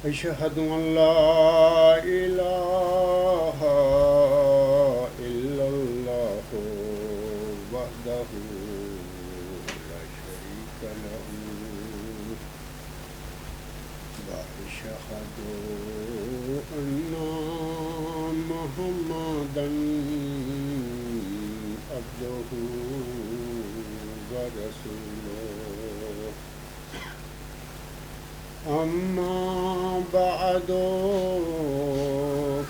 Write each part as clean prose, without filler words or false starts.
أشهد أن لا إله إلا الله وحده لا شريك له وأشهد أن محمدا عبده ورسوله أما بعد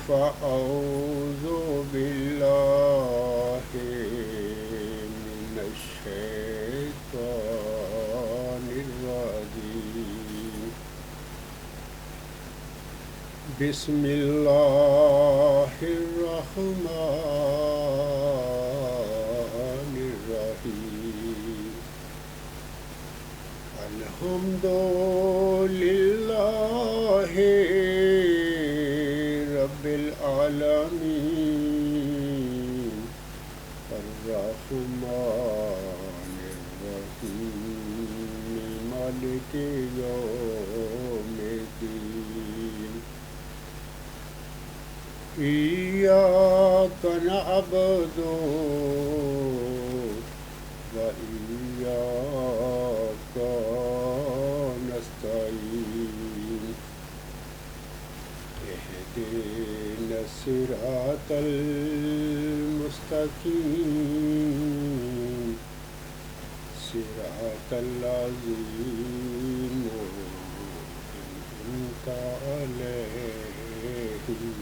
فأعوذ بالله من الشيطان الرجيم بسم الله الرحمن الرحيم الحمد لله رب العالمين الرحمن الرحيم مالك يوم الدين إياك نعبد وإياك نستعين اهدنا الصراط المستقيم صراط الذين أنعمت عليهم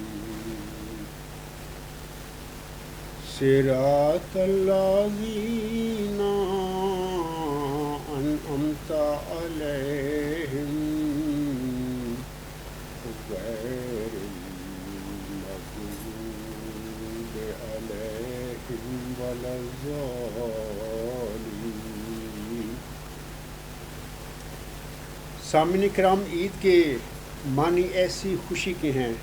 صراط الذين أنعمت عليهم غير المغضوب عليهم ولا الضالين۔ سامعین کرام، عید کے معنی ایسی خوشی کے ہیں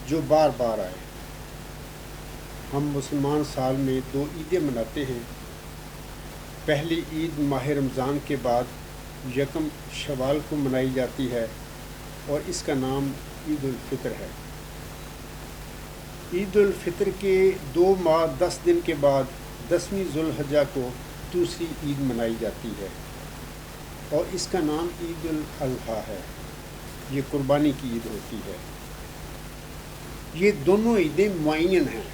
جو بار بار آئے۔ ہم مسلمان سال میں 2 عیدیں مناتے ہیں۔ پہلی عید ماہ رمضان کے بعد 1 شوال کو منائی جاتی ہے اور اس کا نام عید الفطر ہے۔ عید الفطر کے 2 ماہ 10 دن کے بعد 10ویں ذوالحجہ کو دوسری عید منائی جاتی ہے اور اس کا نام عید الاضحیٰ ہے۔ یہ قربانی کی عید ہوتی ہے۔ یہ دونوں عیدیں معین ہیں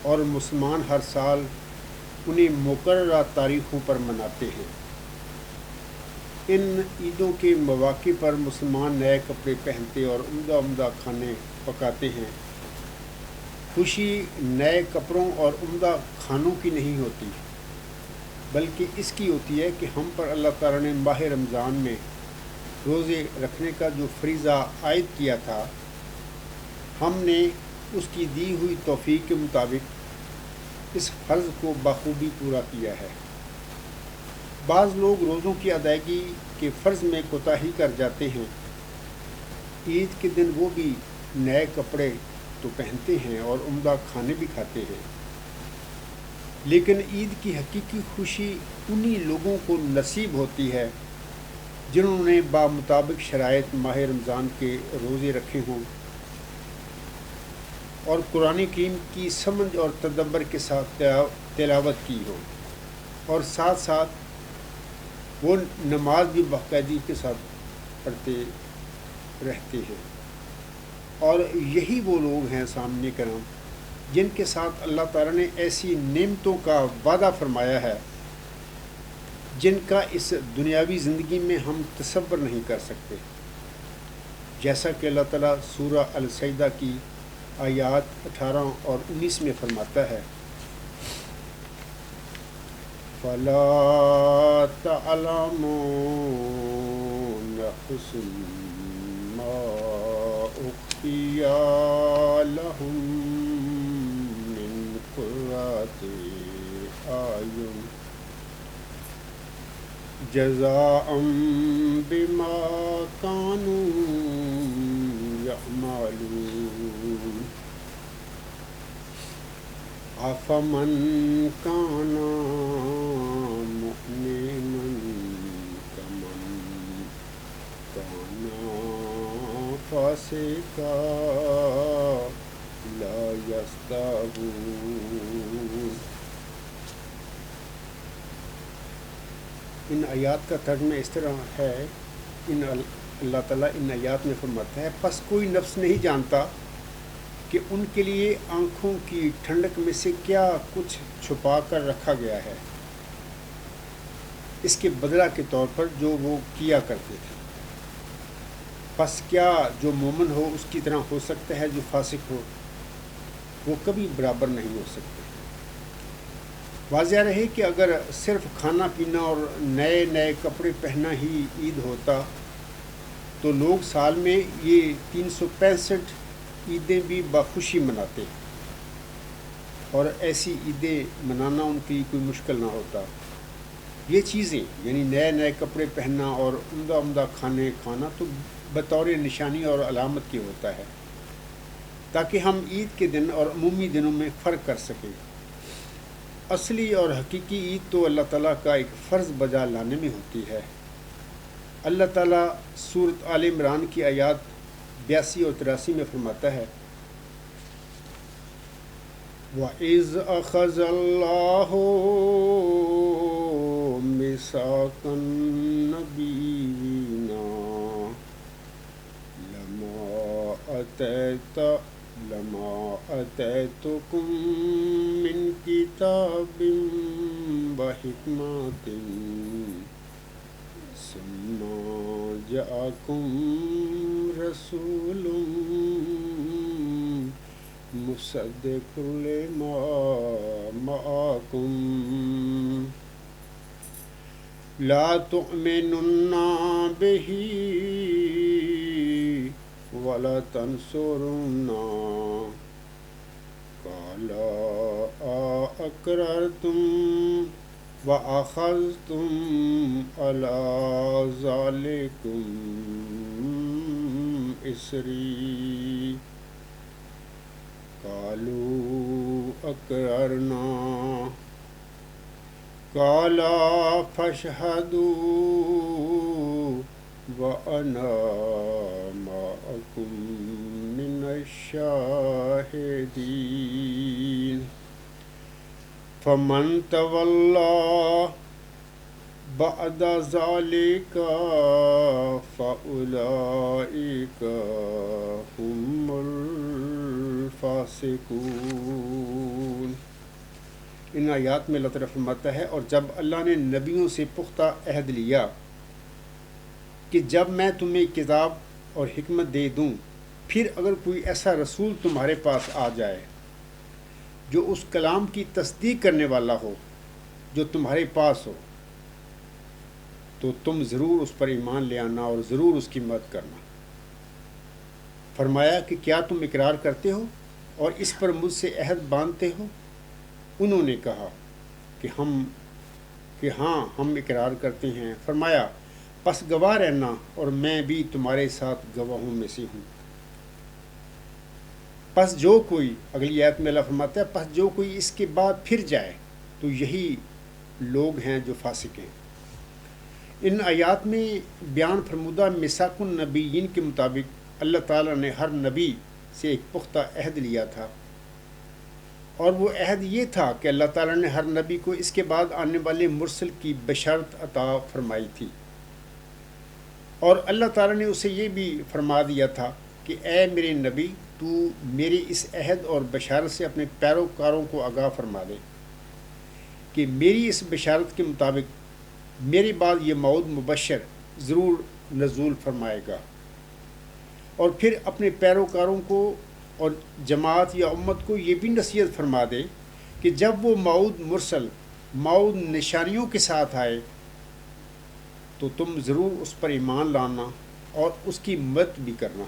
اور مسلمان ہر سال انہیں مقررہ تاریخوں پر مناتے ہیں۔ ان عیدوں کے مواقع پر مسلمان نئے کپڑے پہنتے اور عمدہ عمدہ کھانے پکاتے ہیں۔ خوشی نئے کپڑوں اور عمدہ کھانوں کی نہیں ہوتی، بلکہ اس کی ہوتی ہے کہ ہم پر اللہ تعالیٰ نے ماہ رمضان میں روزے رکھنے کا جو فریضہ عائد کیا تھا، ہم نے اس کی دی ہوئی توفیق کے مطابق اس فرض کو بخوبی پورا کیا ہے۔ بعض لوگ روزوں کی ادائیگی کے فرض میں کوتاہی کر جاتے ہیں۔ عید کے دن وہ بھی نئے کپڑے تو پہنتے ہیں اور عمدہ کھانے بھی کھاتے ہیں، لیکن عید کی حقیقی خوشی انہی لوگوں کو نصیب ہوتی ہے جنہوں نے بمطابق شرائط ماہ رمضان کے روزے رکھے ہوں اور قرآن کریم کی سمجھ اور تدبر کے ساتھ تلاوت کی ہو، اور ساتھ ساتھ وہ نماز بھی باقاعدگی کے ساتھ پڑھتے رہتے ہیں۔ اور یہی وہ لوگ ہیں سامنے کرام جن کے ساتھ اللہ تعالیٰ نے ایسی نعمتوں کا وعدہ فرمایا ہے جن کا اس دنیاوی زندگی میں ہم تصور نہیں کر سکتے، جیسا کہ اللہ تعالیٰ سورہ السجدہ کی آیات 18 اور 19 میں فرماتا ہے: فَلَا تَعْلَمُ نَفْسٌ مَّا أُخْفِيَ لَهُم مِّن قُرَّةِ أَعْيُنٍ جزاء بما كانوا يعملون أفمن كان مؤمنا كمن كان فاسقا لا یستابون۔ ان آیات کا ترجمہ اس طرح ہے، اللہ تعالیٰ ان آیات میں فرماتا ہے، پس کوئی نفس نہیں جانتا کہ ان کے لیے آنکھوں کی ٹھنڈک میں سے کیا کچھ چھپا کر رکھا گیا ہے اس کے بدلہ کے طور پر جو وہ کیا کرتے تھے۔ پس کیا جو مومن ہو اس کی طرح ہو سکتا ہے جو فاسق ہو؟ وہ کبھی برابر نہیں ہو سکتے۔ واضح رہے کہ اگر صرف کھانا پینا اور نئے نئے کپڑے پہننا ہی عید ہوتا تو لوگ سال میں یہ 365 عیدیں بھی بخوشی مناتے اور ایسی عیدیں منانا ان کے لیے کوئی مشکل نہ ہوتا۔ یہ چیزیں یعنی نئے نئے کپڑے پہننا اور عمدہ عمدہ کھانے کھانا تو بطور نشانی اور علامت کی ہوتا ہے تاکہ ہم عید کے دن اور عمومی دنوں میں فرق کر سکیں۔ اصلی اور حقیقی عید تو اللہ تعالیٰ کا ایک فرض بجا لانے میں ہوتی ہے۔ اللہ تعالیٰ سورۃ آل عمران کی آیات 82 اور 83 میں فرماتا ہے، وَإِذْ أَخَذَ اللَّهُ مِيثَاقَ النَّبِيِّينَ لَمَا آتَيْتُكُم مِّن كِتَابٍ وَحِكْمَةٍ ثُمَّ جَاءَكُم رَّسُولٌ مُصَدِّقٌ لِّمَا مَعَكُم لَّا تُؤْمِنُنَّ بِهِ وَلَا تَنصُرُنَّهُ قَالَ أَأَقْرَرْتُمْ وَأَخَذْتُمْ عَلَىٰ ذَٰلِكُمْ إِصْرِي قَالُوا أَقْرَرْنَا قَالَ فَاشْهَدُوا وَأَنَا مَعَكُم مِّنَ الشَّاهِدِينَ فَمَن تَوَلَّىٰ بَعْدَ ذَٰلِكَ فَأُولَٰئِكَ هُمُ الْفَاسِقُونَ۔ ان آیات میں اللہ تعالیٰ فرماتا ہے، اور جب اللہ نے نبیوں سے پختہ عہد لیا کہ جب میں تمہیں کتاب اور حکمت دے دوں، پھر اگر کوئی ایسا رسول تمہارے پاس آ جائے جو اس کلام کی تصدیق کرنے والا ہو جو تمہارے پاس ہو تو تم ضرور اس پر ایمان لے آنا اور ضرور اس کی مدد کرنا۔ فرمایا کہ کیا تم اقرار کرتے ہو اور اس پر مجھ سے عہد باندھتے ہو؟ انہوں نے کہا کہ ہاں ہم اقرار کرتے ہیں۔ فرمایا پس گواہ رہنا اور میں بھی تمہارے ساتھ گواہوں میں سے ہوں۔ پس جو کوئی، اگلی آیت میں اللہ فرماتا ہے، پس جو کوئی اس کے بعد پھر جائے تو یہی لوگ ہیں جو فاسق ہیں۔ ان آیات میں بیان فرمودہ میثاق النبیین کے مطابق اللہ تعالیٰ نے ہر نبی سے ایک پختہ عہد لیا تھا، اور وہ عہد یہ تھا کہ اللہ تعالیٰ نے ہر نبی کو اس کے بعد آنے والے مرسل کی بشارت عطا فرمائی تھی، اور اللہ تعالیٰ نے اسے یہ بھی فرما دیا تھا کہ اے میرے نبی، تو میرے اس عہد اور بشارت سے اپنے پیروکاروں کو آگاہ فرما دے کہ میری اس بشارت کے مطابق میرے بعد یہ موعود مبشر ضرور نزول فرمائے گا، اور پھر اپنے پیروکاروں کو اور جماعت یا امت کو یہ بھی نصیحت فرما دے کہ جب وہ موعود مرسل موعود نشانیوں کے ساتھ آئے تو تم ضرور اس پر ایمان لانا اور اس کی مدد بھی کرنا۔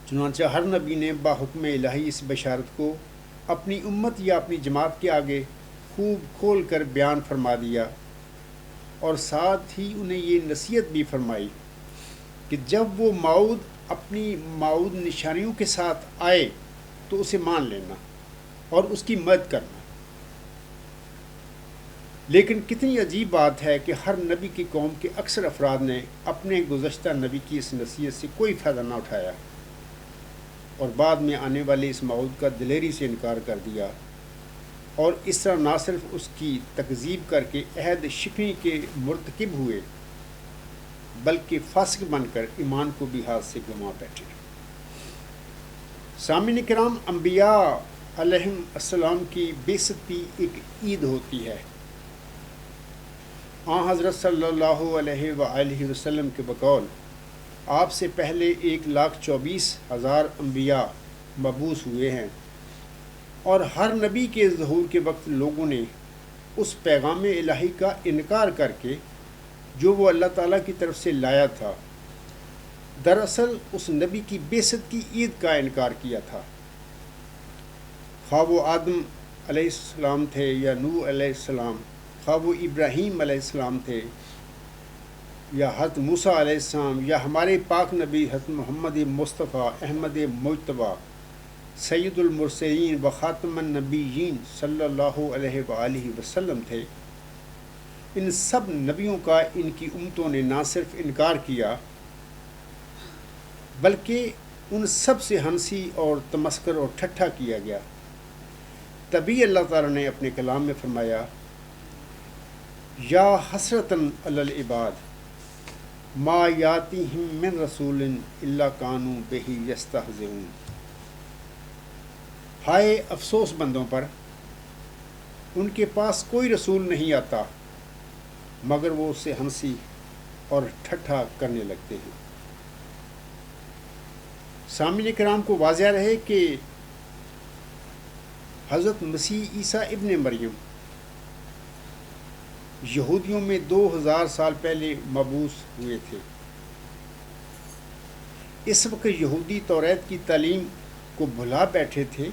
چنانچہ ہر نبی نے باحکم الہی اس بشارت کو اپنی امت یا اپنی جماعت کے آگے خوب کھول کر بیان فرما دیا، اور ساتھ ہی انہیں یہ نصیحت بھی فرمائی کہ جب وہ موعود اپنی موعود نشانیوں کے ساتھ آئے تو اسے مان لینا اور اس کی مدد کرنا۔ لیکن کتنی عجیب بات ہے کہ ہر نبی کی قوم کے اکثر افراد نے اپنے گزشتہ نبی کی اس نصیحت سے کوئی فائدہ نہ اٹھایا اور بعد میں آنے والے اس موعود کا دلیری سے انکار کر دیا، اور اس طرح نہ صرف اس کی تکذیب کر کے عہد شکنی کے مرتکب ہوئے بلکہ فاسق بن کر ایمان کو بھی ہاتھ سے گنوا بیٹھے۔ سامعین کرام، انبیاء علیہم السلام کی بعثت بھی ایک عید ہوتی ہے۔ آن حضرت صلی اللہ علیہ وآلہ وسلم کے بقول آپ سے پہلے 1,24,000 انبیاء مبعوث ہوئے ہیں، اور ہر نبی کے ظہور کے وقت لوگوں نے اس پیغام الہی کا انکار کر کے جو وہ اللہ تعالیٰ کی طرف سے لایا تھا، دراصل اس نبی کی بعثت کی عید کا انکار کیا تھا، خواہ وہ آدم علیہ السلام تھے یا نوح علیہ السلام، خواہ وہ ابراہیم علیہ السلام تھے یا حضرت موسیٰ علیہ السلام، یا ہمارے پاک نبی حضرت محمد مصطفیٰ احمد مجتبیٰ سید المرسلین و خاتم النبیین صلی اللہ علیہ وآلہ وسلم تھے۔ ان سب نبیوں کا ان کی امتوں نے نہ صرف انکار کیا بلکہ ان سب سے ہنسی اور تمسخر اور ٹھٹھا کیا گیا۔ تبھی اللہ تعالیٰ نے اپنے کلام میں فرمایا، یا حسرتاً علی العباد ما یاتیہم من رسول الا کانوا بہ یستہزئون، ہائے افسوس بندوں پر، ان کے پاس کوئی رسول نہیں آتا مگر وہ اس سے ہنسی اور ٹھٹھا کرنے لگتے ہیں۔ سامعین کرام کو واضح رہے کہ حضرت مسیح عیسیٰ ابن مریم یہودیوں میں 2000 سال پہلے مبعوث ہوئے تھے۔ اس وقت یہودی توریت کی تعلیم کو بھلا بیٹھے تھے،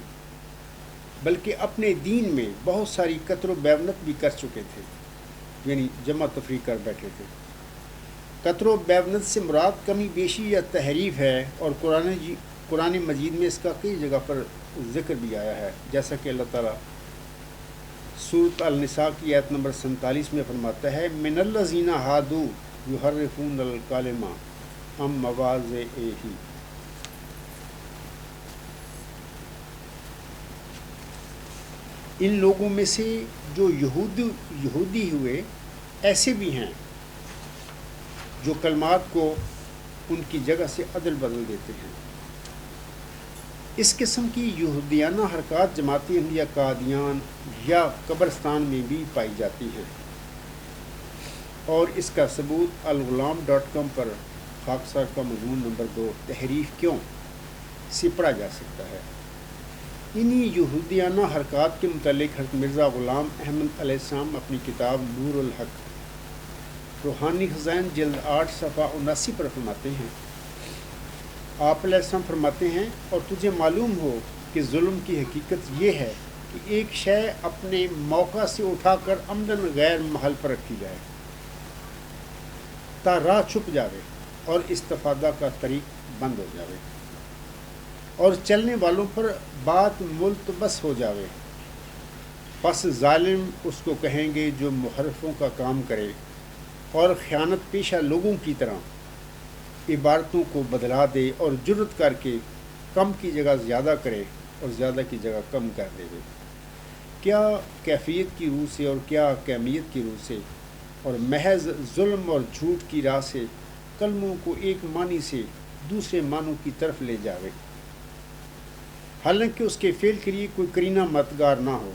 بلکہ اپنے دین میں بہت ساری قطر و بیونت بھی کر چکے تھے، یعنی جمع تفریق کر بیٹھے تھے۔ قطر و بیونت سے مراد کمی بیشی یا تحریف ہے، اور قرآن مجید میں اس کا کئی جگہ پر ذکر بھی آیا ہے، جیسا کہ اللہ تعالیٰ سورۃ النساء کی آیت نمبر 47 میں فرماتا ہے، من الذین ہادوا یحرفون الکلم عن مواضعہ۔ ان لوگوں میں سے جو یہودی ہوئے ایسے بھی ہیں جو کلمات کو ان کی جگہ سے عدل بدل دیتے ہیں۔ اس قسم کی یہودیانہ حرکات جماعت احمدیہ قادیان یا قبرستان میں بھی پائی جاتی ہیں، اور اس کا ثبوت الغلام.com پر خاکسار کا مضمون نمبر 2 تحریف کیوں سے پڑھا جا سکتا ہے۔ انہی یہودیانہ حرکات کے متعلق حضرت مرزا غلام احمد علیہ السلام اپنی کتاب نور الحق روحانی خزائن جلد 8 صفحہ 79 پر فرماتے ہیں، آپ علیہ السلام فرماتے ہیں، اور تجھے معلوم ہو کہ ظلم کی حقیقت یہ ہے کہ ایک شے اپنے موقع سے اٹھا کر عمدن غیر محل پر رکھی جائے تا راہ چھپ جاوے اور استفادہ کا طریق بند ہو جاوے، اور چلنے والوں پر بات ملتبس ہو جاوے، پس ظالم اس کو کہیں گے جو محرفوں کا کام کرے اور خیانت پیشہ لوگوں کی طرح عبارتوں کو بدلا دے اور جرت کر کے کم کی جگہ زیادہ کرے اور زیادہ کی جگہ کم کر دے گے۔ کیا کیفیت کی روح سے اور کیا کیمیت کی روح سے، اور محض ظلم اور جھوٹ کی راہ سے کلموں کو ایک معنی سے دوسرے معنوں کی طرف لے جاوے، حالانکہ اس کے فعل کے لیے کوئی قرینہ مددگار نہ ہو،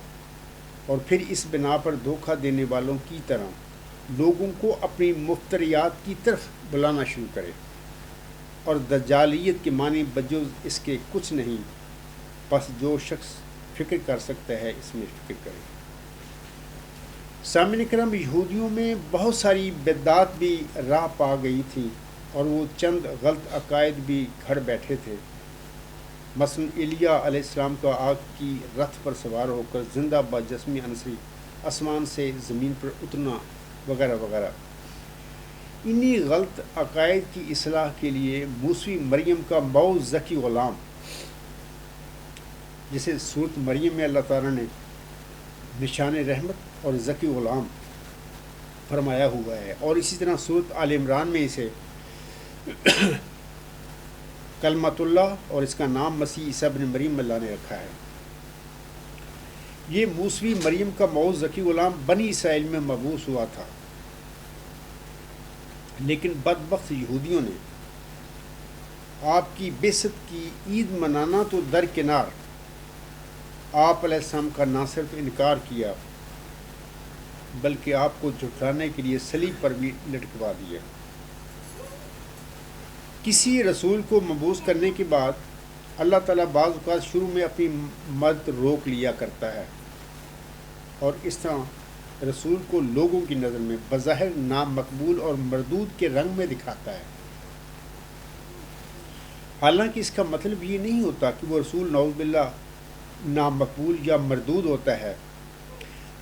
اور پھر اس بنا پر دھوکہ دینے والوں کی طرح لوگوں کو اپنی مفتریات کی طرف بلانا شروع کرے، اور دجالیت کے معنی بجز اس کے کچھ نہیں، پس جو شخص فکر کر سکتا ہے اس میں فکر کرے۔ سامعین کرام، یہودیوں میں بہت ساری بدعات بھی راہ پا گئی تھیں، اور وہ چند غلط عقائد بھی گھڑ بیٹھے تھے، مثلا ایلیا علیہ السلام کا آگ کی رتھ پر سوار ہو کر زندہ بجسمی عنصری آسمان سے زمین پر اترنا وغیرہ وغیرہ۔ انہی غلط عقائد کی اصلاح کے لیے موسوی مریم کا موعود ذکی غلام، جسے سورۃ مریم میں اللہ تعالیٰ نے نشان رحمت اور ذکی غلام فرمایا ہوا ہے، اور اسی طرح سورۃ آل عمران میں اسے کلمۃ اللہ اور اس کا نام مسیح عیسیٰ ابن مریم اللہ نے رکھا ہے۔ یہ موسوی مریم کا مؤذ ذکی غلام بنی اسرائیل میں مبعوث ہوا تھا، لیکن بدبخت یہودیوں نے آپ کی بعثت کی عید منانا تو درکنار، آپ علیہ السلام کا نہ صرف انکار کیا بلکہ آپ کو جھٹلانے کے لیے صلیب پر بھی لٹکوا دیا۔ کسی رسول کو مبعوث کرنے کے بعد اللہ تعالیٰ بعض اوقات شروع میں اپنی مدد روک لیا کرتا ہے، اور اس طرح رسول کو لوگوں کی نظر میں بظاہر نامقبول اور مردود کے رنگ میں دکھاتا ہے۔ حالانکہ اس کا مطلب یہ نہیں ہوتا کہ وہ رسول نعوذ باللہ نامقبول یا مردود ہوتا ہے،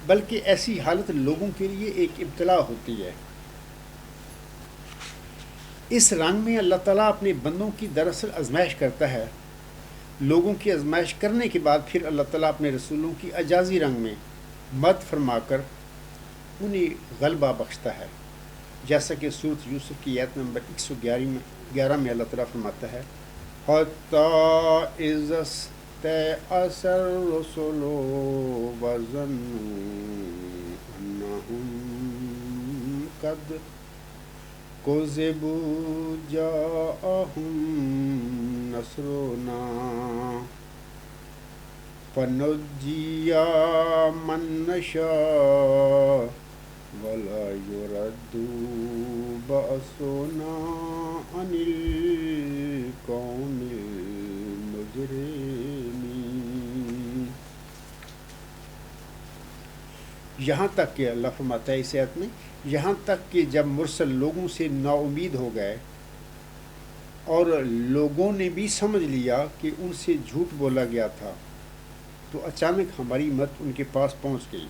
بلکہ ایسی حالت لوگوں کے لیے ایک ابتلا ہوتی ہے۔ اس رنگ میں اللہ تعالیٰ اپنے بندوں کی دراصل آزمائش کرتا ہے۔ لوگوں کی آزمائش کرنے کے بعد پھر اللہ تعالیٰ اپنے رسولوں کی اعجازی رنگ میں مدد فرما کر انہیں غلبہ بخشتا ہے، جیسا کہ سورۃ یوسف کی آیت نمبر 111 میں اللہ تعالیٰ فرماتا ہے، حَتَّى إِذَا اسْتَيْأَسَ الرُّسُلُ وَظَنُّوا أَنَّهُمْ قَدْ كُذِبُوا جَاءَهُمْ نَصْرُنَا فَنُجِّيَ مَن نَّشَاءُ وَلَا يُرَدُّ بَأْسُنَا عَنِ الْقَوْمِ الْمُجْرِمِينَ۔ یہاں تک کہ اللہ فرماتا ہے اس آیت میں، یہاں تک کہ جب مرسل لوگوں سے نا امید ہو گئے اور لوگوں نے بھی سمجھ لیا کہ ان سے جھوٹ بولا گیا تھا، تو اچانک ہماری مدد ان کے پاس پہنچ گئی۔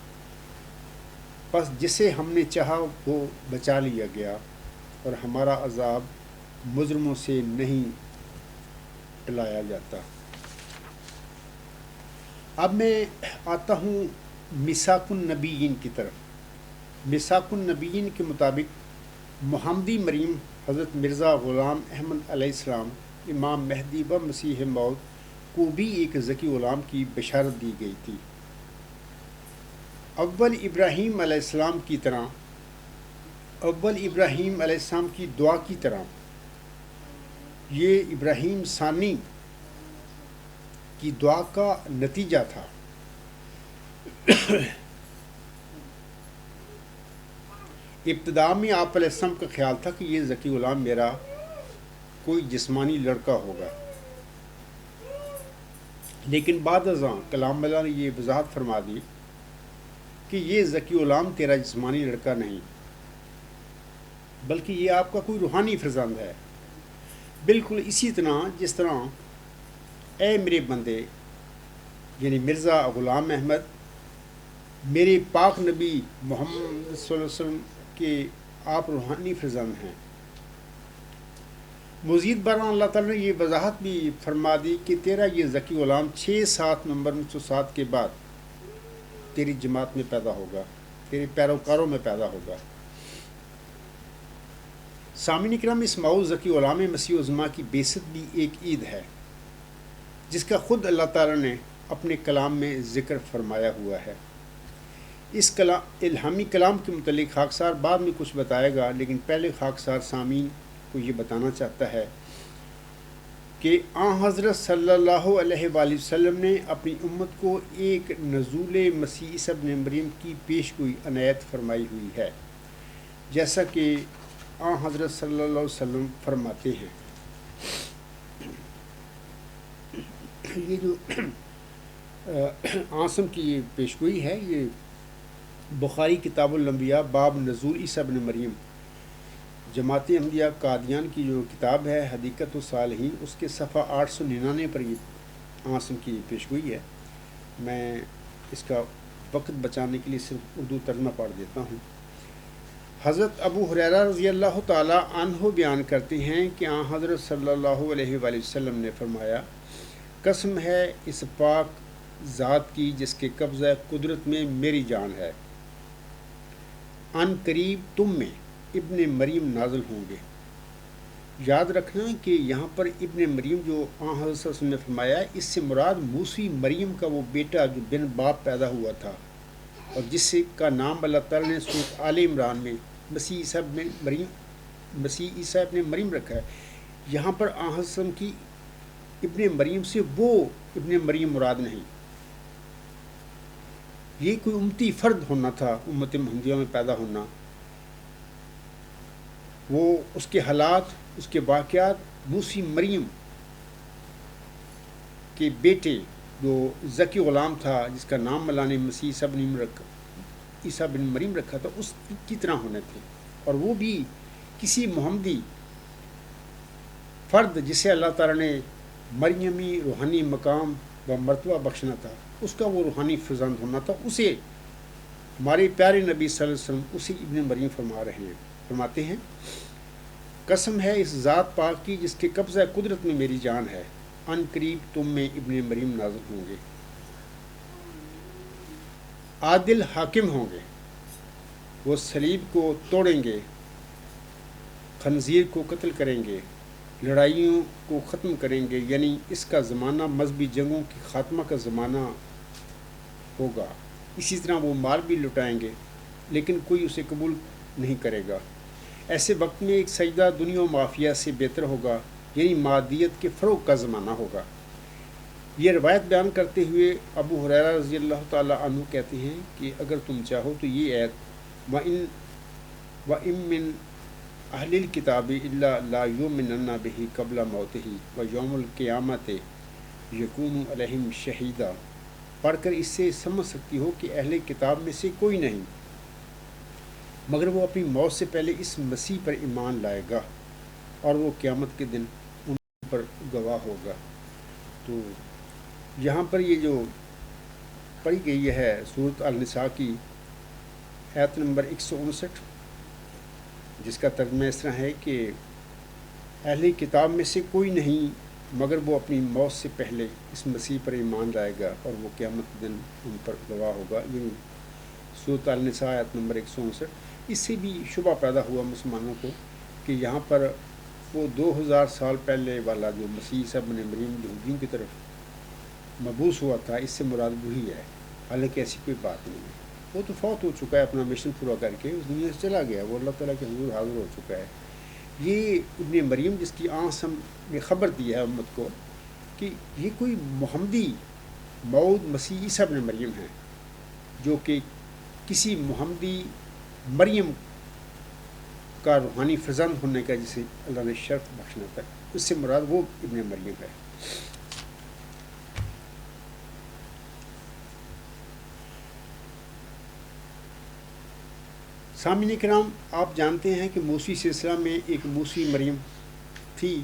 بس جسے ہم نے چاہا وہ بچا لیا گیا، اور ہمارا عذاب مجرموں سے نہیں ٹلایا جاتا۔ اب میں آتا ہوں میثاق النبیین کی طرف۔ میثاق النبیین کے مطابق محمدی مریم حضرت مرزا غلام احمد علیہ السلام امام مہدی و مسیح موعود کو بھی ایک ذکی غلام کی بشارت دی گئی تھی۔ اول ابراہیم علیہ السلام کی دعا کی طرح یہ ابراہیم ثانی کی دعا کا نتیجہ تھا۔ ابتدا میں آپ علیہ السلام کا خیال تھا کہ یہ ذکی غلام میرا کوئی جسمانی لڑکا ہوگا، لیکن بعد ازاں کلام اللہ نے یہ وضاحت فرما دی کہ یہ ذکی غلام تیرا جسمانی لڑکا نہیں، بلکہ یہ آپ کا کوئی روحانی فرزند ہے، بالکل اسی طرح جس طرح اے میرے بندے یعنی مرزا غلام احمد میرے پاک نبی محمد صلی اللہ علیہ وسلم کے آپ روحانی فرزند ہیں۔ مزید برآں اللہ تعالیٰ نے یہ وضاحت بھی فرما دی کہ تیرا یہ ذکی غلام 6-7 نمبر 907 کے بعد تیری جماعت میں پیدا ہوگا، تیرے پیروکاروں میں پیدا ہوگا۔ سامعین کرام، اس مؤذ ذکی غلام مسیح الزما کی بعثت بھی ایک عید ہے جس کا خود اللہ تعالیٰ نے اپنے کلام میں ذکر فرمایا ہوا ہے۔ اس الہامی کلام کے متعلق خاکسار بعد میں کچھ بتائے گا، لیکن پہلے خاکسار سامعین کو یہ بتانا چاہتا ہے کہ حضرت صلی اللہ علیہ وآلہ وسلم نے اپنی امت کو ایک نزول مسیح عیسیٰ ابن مریم کی پیش گوئی عنایت فرمائی ہوئی ہے، جیسا کہ حضرت صلی اللہ علیہ وسلم فرماتے ہیں۔ یہ جو عاصم کی یہ پیش گوئی ہے، یہ بخاری کتاب الانبیاء باب نزول عیسیٰ ابن مریم، جماعت احمدیہ قادیان کی جو کتاب ہے حدیقت الصالحین، اس کے صفحہ 899 پر یہ عاصم کی پیش گوئی ہے۔ میں اس کا وقت بچانے کے لیے صرف اردو ترجمہ پڑھ دیتا ہوں۔ حضرت ابو ہریرہ رضی اللہ تعالی عنہ بیان کرتے ہیں کہ حضرت صلی اللہ علیہ وآلہ وسلم نے فرمایا، قسم ہے اس پاک ذات کی جس کے قبضہ قدرت میں میری جان ہے، ان قریب تم میں ابن مریم نازل ہوں گے۔ یاد رکھنا کہ یہاں پر ابن مریم جو حضرت صلی اللہ علیہ وسلم نے فرمایا ہے، اس سے مراد موسی مریم کا وہ بیٹا جو بن باپ پیدا ہوا تھا، اور جس کا نام اللہ تعالیٰ نے سورۃ آل عمران میں مسیح عیسیٰ ابن مریم رکھا ہے۔ یہاں پر حضرت صلی اللہ علیہ وسلم کی ابن مریم سے وہ ابن مریم مراد نہیں، یہ کوئی امتی فرد ہونا تھا، امت محمدیہ میں پیدا ہونا، وہ اس کے حالات، اس کے واقعات موسی مریم کے بیٹے جو ذکی غلام تھا، جس کا نام اللہ نے مسیح عیسیٰ بن مریم رکھا تھا، اس کی طرح ہونے تھے، اور وہ بھی کسی محمدی فرد جسے اللہ تعالیٰ نے مریمی روحانی مقام و مرتبہ بخشنا تھا، اس کا وہ روحانی فرزند ہونا تھا، اسے ہمارے پیارے نبی صلی اللہ علیہ وسلم اسی ابن مریم فرماتے ہیں، قسم ہے اس ذات پاک کی جس کے قبضہ قدرت میں میری جان ہے، ان قریب تم میں ابن مریم نازل ہوں گے، عادل حاکم ہوں گے، وہ صلیب کو توڑیں گے، خنزیر کو قتل کریں گے، لڑائیوں کو ختم کریں گے، یعنی اس کا زمانہ مذہبی جنگوں کی خاتمہ کا زمانہ ہوگا۔ اسی طرح وہ مال بھی لٹائیں گے لیکن کوئی اسے قبول نہیں کرے گا۔ ایسے وقت میں ایک سجدہ دنیا و معافیہ سے بہتر ہوگا، یعنی مادیت کے فروغ کا زمانہ ہوگا۔ یہ روایت بیان کرتے ہوئے ابو ہریرہ رضی اللہ تعالیٰ عنہ کہتے ہیں کہ اگر تم چاہو تو یہ آیت وَإِن مِّن اہل الکتاب الا لا یؤمنن بہ قبل موتہ ویوم القیامۃ یکون علیہم شہیدا پڑھ کر اس سے سمجھ سکتی ہو کہ اہل کتاب میں سے کوئی نہیں مگر وہ اپنی موت سے پہلے اس مسیح پر ایمان لائے گا، اور وہ قیامت کے دن ان پر گواہ ہوگا۔ تو یہاں پر یہ جو پڑھی گئی ہے سورۃ النساء کی آیت نمبر 159، جس کا ترجمہ اس طرح ہے کہ اہل کتاب میں سے کوئی نہیں مگر وہ اپنی موت سے پہلے اس مسیح پر ایمان لائے گا، اور وہ قیامت کے دن ان پر گواہ ہوگا، یعنی سورۃ النساء آیت نمبر 159۔ اس سے بھی شبہ پیدا ہوا مسلمانوں کو کہ یہاں پر وہ 2000 سال پہلے والا جو مسیح عیسیٰ بن مریم یہودیوں کی طرف مبعوث ہوا تھا، اس سے مراد وہی ہے، حالانکہ ایسی کوئی بات نہیں ہے۔ وہ تو فوت ہو چکا ہے، اپنا مشن پورا کر کے اس دنیا سے چلا گیا، وہ اللہ تعالیٰ کے حضور حاضر ہو چکا ہے۔ یہ ابن مریم جس کی آنسم نے خبر دی ہے امت کو کہ یہ کوئی محمدی موعود مسیح عیسیٰ بن مریم ہے، جو کہ کسی محمدی مریم کا روحانی فرزند ہونے کا جسے اللہ نے شرف بخشنا تھا، اس سے مراد وہ ابن مریم ہے۔ سامعین کرام، آپ جانتے ہیں کہ موسی سلسلہ میں ایک موسی مریم تھی،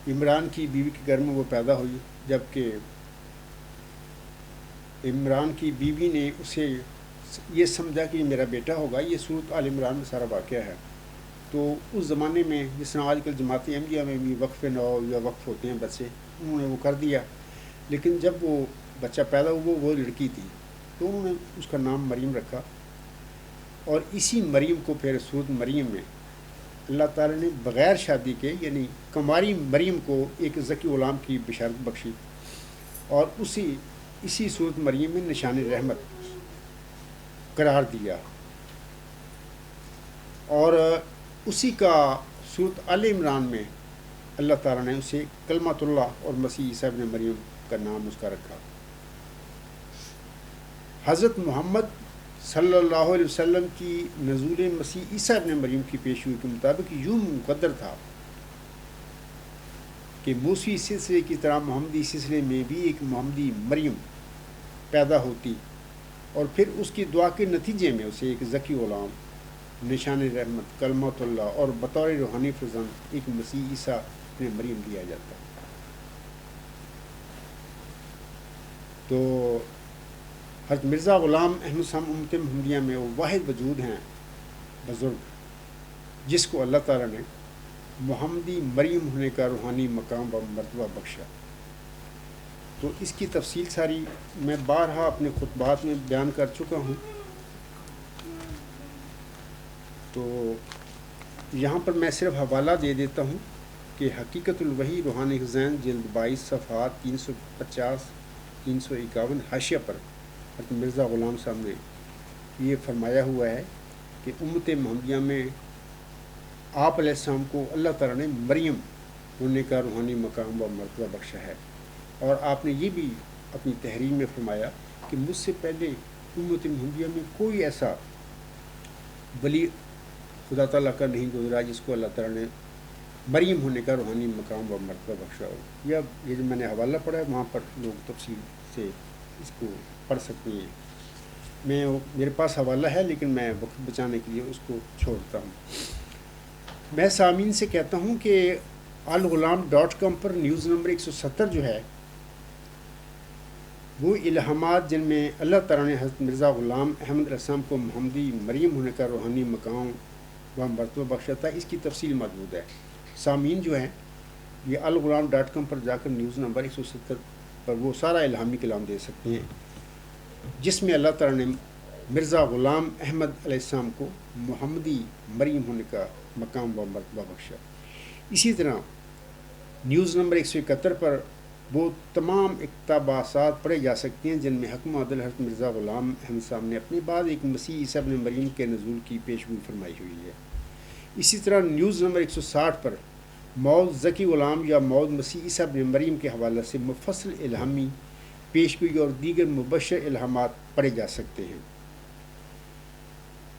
عمران کی بیوی کے گھر میں وہ پیدا ہوئی، جبکہ عمران کی بیوی نے اسے یہ سمجھا کہ یہ میرا بیٹا ہوگا۔ یہ سورۃ آل عمران میں سارا واقعہ ہے۔ تو اس زمانے میں جس طرح آج کل جماعت احمدیہ میں بھی وقف نو یا وقف ہوتے ہیں بچے، انہوں نے وہ کر دیا، لیکن جب وہ بچہ پیدا ہوا وہ لڑکی تھی تو انہوں نے اس کا نام مریم رکھا، اور اسی مریم کو پھر سورۃ مریم میں اللہ تعالیٰ نے بغیر شادی کے، یعنی کماری مریم کو ایک ذکی غلام کی بشارت بخشی، اور اسی سورۃ مریم میں نشان رحمت قرار دیا، اور اسی کا سورۃ آل عمران میں اللہ تعالیٰ نے اسے کلمۃ اللہ اور مسیح عیسیٰ ابن مریم کا نام اس کا رکھا۔ حضرت محمد صلی اللہ علیہ وسلم کی نزول مسیح عیسیٰ ابن مریم کی پیشگوئی کے مطابق یوں مقدر تھا کہ موسی سلسلے کی طرح محمدی سلسلے میں بھی ایک محمدی مریم پیدا ہوتی، اور پھر اس کی دعا کے نتیجے میں اسے ایک ذکی غلام، نشان رحمت، کلمۃ اللہ اور بطور روحانی فرزند ایک مسیح عیسیٰ ابن مریم دیا جاتا۔ تو حضرت مرزا غلام احمد صاحب امت محمدیہ میں وہ واحد وجود ہیں بزرگ جس کو اللہ تعالیٰ نے محمدی مریم ہونے کا روحانی مقام و مرتبہ بخشا۔ تو اس کی تفصیل ساری میں بارہا اپنے خطبات میں بیان کر چکا ہوں، تو یہاں پر میں صرف حوالہ دے دیتا ہوں کہ حقیقت الوحی روحانی خزائن جلد 22 صفحات 350 351 حاشیہ پر حضرت مرزا غلام صاحب نے یہ فرمایا ہوا ہے کہ امت محمدیہ میں آپ علیہ السلام کو اللہ تعالیٰ نے مریم ہونے کا روحانی مقام و مرتبہ بخشا ہے، اور آپ نے یہ بھی اپنی تحریر میں فرمایا کہ مجھ سے پہلے امت محمدیہ میں کوئی ایسا ولی خدا تعالیٰ کا نہیں گزرا جس کو اللہ تعالیٰ نے مریم ہونے کا روحانی مقام و مرتبہ بخشا ہو۔ یا یہ جو میں نے حوالہ پڑھا ہے وہاں پر لوگ تفصیل سے اس کو پڑھ سکتے ہیں۔ میرے پاس حوالہ ہے لیکن میں وقت بچانے کے لیے اس کو چھوڑتا ہوں۔ میں سامعین سے کہتا ہوں کہ alghulam.com پر نیوز نمبر 170 جو ہے وہ الہامات جن میں اللہ تعالیٰ نے حضرت مرزا غلام احمد علیہ السلام کو محمدی مریم ہونے کا روحانی مقام و مرتبہ بخشا تھا، اس کی تفصیل موجود ہے۔ سامعین جو ہیں یہ alghulam.com پر جا کر نیوز نمبر 170 پر وہ سارا الہامی کلام دے سکتے ہیں جس میں اللہ تعالیٰ نے مرزا غلام احمد علیہ السلام کو محمدی مریم ہونے کا مقام و مرتبہ بخشا۔ اسی طرح نیوز نمبر 171 پر وہ تمام اقتباسات پڑھے جا سکتے ہیں جن میں حکم عدل حضرت مرزا غلام احمد صاحب نے اپنے بعد ایک مسیح عیسیٰ ابن مریم کے نزول کی پیشگوئی فرمائی ہوئی ہے۔ اسی طرح نیوز نمبر 160 پر مولد ذکی غلام یا مولد مسیح عیسیٰ ابن مریم کے حوالے سے مفصل الہامی پیشگوئی اور دیگر مبشر الہامات پڑھے جا سکتے ہیں۔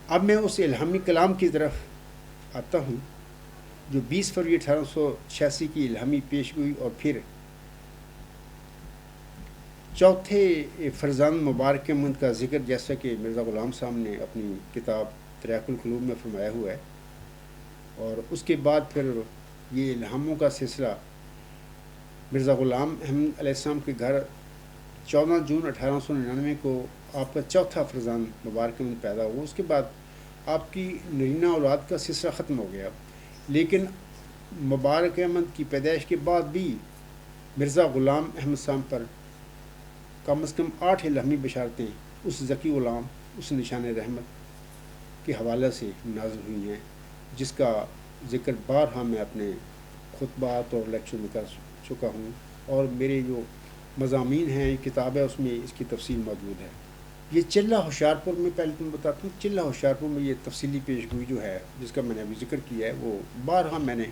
اب میں اس الہامی کلام کی طرف آتا ہوں جو 20 فروری 1886 کی الہامی پیشگوئی اور پھر چوتھے فرزند مبارک احمد کا ذکر جیسا کہ مرزا غلام صاحب نے اپنی کتاب تریاق القلوب میں فرمایا ہوا ہے، اور اس کے بعد پھر یہ الہاموں کا سلسلہ مرزا غلام احمد علیہ السلام کے گھر 14 جون 1899 کو آپ کا چوتھا فرزند مبارک احمد پیدا ہوا۔ اس کے بعد آپ کی نرینہ اولاد کا سلسلہ ختم ہو گیا، لیکن مبارک احمد کی پیدائش کے بعد بھی مرزا غلام احمد صاحب پر کم از کم 8 الہامی بشارتیں اس ذکی غلام، اس نشان رحمت کے حوالے سے نازل ہوئی ہیں، جس کا ذکر بارہا میں اپنے خطبات اور لیکچر میں کر چکا ہوں، اور میرے جو مضامین ہیں کتاب ہے اس میں اس کی تفصیل موجود ہے۔ یہ چلہ ہوشیارپور میں پہلے تم بتاتا ہوں، چلہ ہوشیارپور میں یہ تفصیلی پیشگوئی جو ہے جس کا میں نے ابھی ذکر کیا ہے وہ بارہا میں نے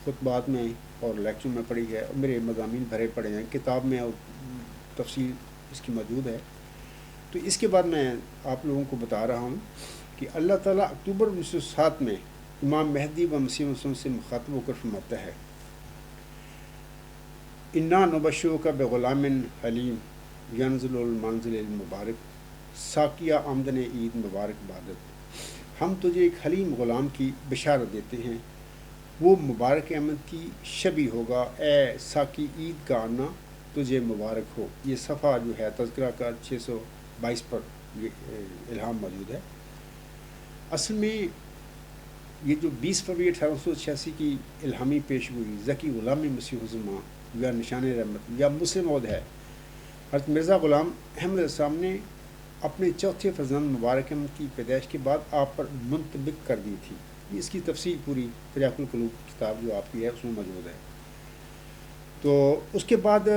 خطبات میں اور لیکچر میں پڑھی ہے، اور میرے مضامین بھرے پڑے ہیں کتاب میں، اور تفصیل اس کی موجود ہے۔ تو اس کے بعد میں آپ لوگوں کو بتا رہا ہوں کہ اللہ تعالیٰ اکتوبر 1907 میں امام مہدی و مسیح موعود سے مخاطب ہو کر فرماتا ہے، انا نبشرک بغلام حلیم ینزل المنزل المبارک ساقیہ آمدن عید مبارک بادت، ہم تجھے ایک حلیم غلام کی بشارت دیتے ہیں، وہ مبارک احمد کی شبی ہوگا، اے ساقی عید کا آنا تجھے مبارک ہو۔ یہ صفحہ جو ہے تذکرہ کا 622 پر یہ الہام موجود ہے۔ اصل میں یہ جو 20 فروری 1886 کی الہامی پیشگوئی ذکی غلام مسیح الزماں یا نشان رحمت یا مسلم عود ہے، حضرت مرزا غلام احمد علیہ السلام نے اپنے چوتھے فرزند مبارک احمد کی پیدائش کے بعد آپ پر منطبق کر دی تھی۔ اس کی تفصیل پوری تریاق القلوب کتاب جو آپ کی ہے اس میں موجود ہے۔ تو اس کے بعد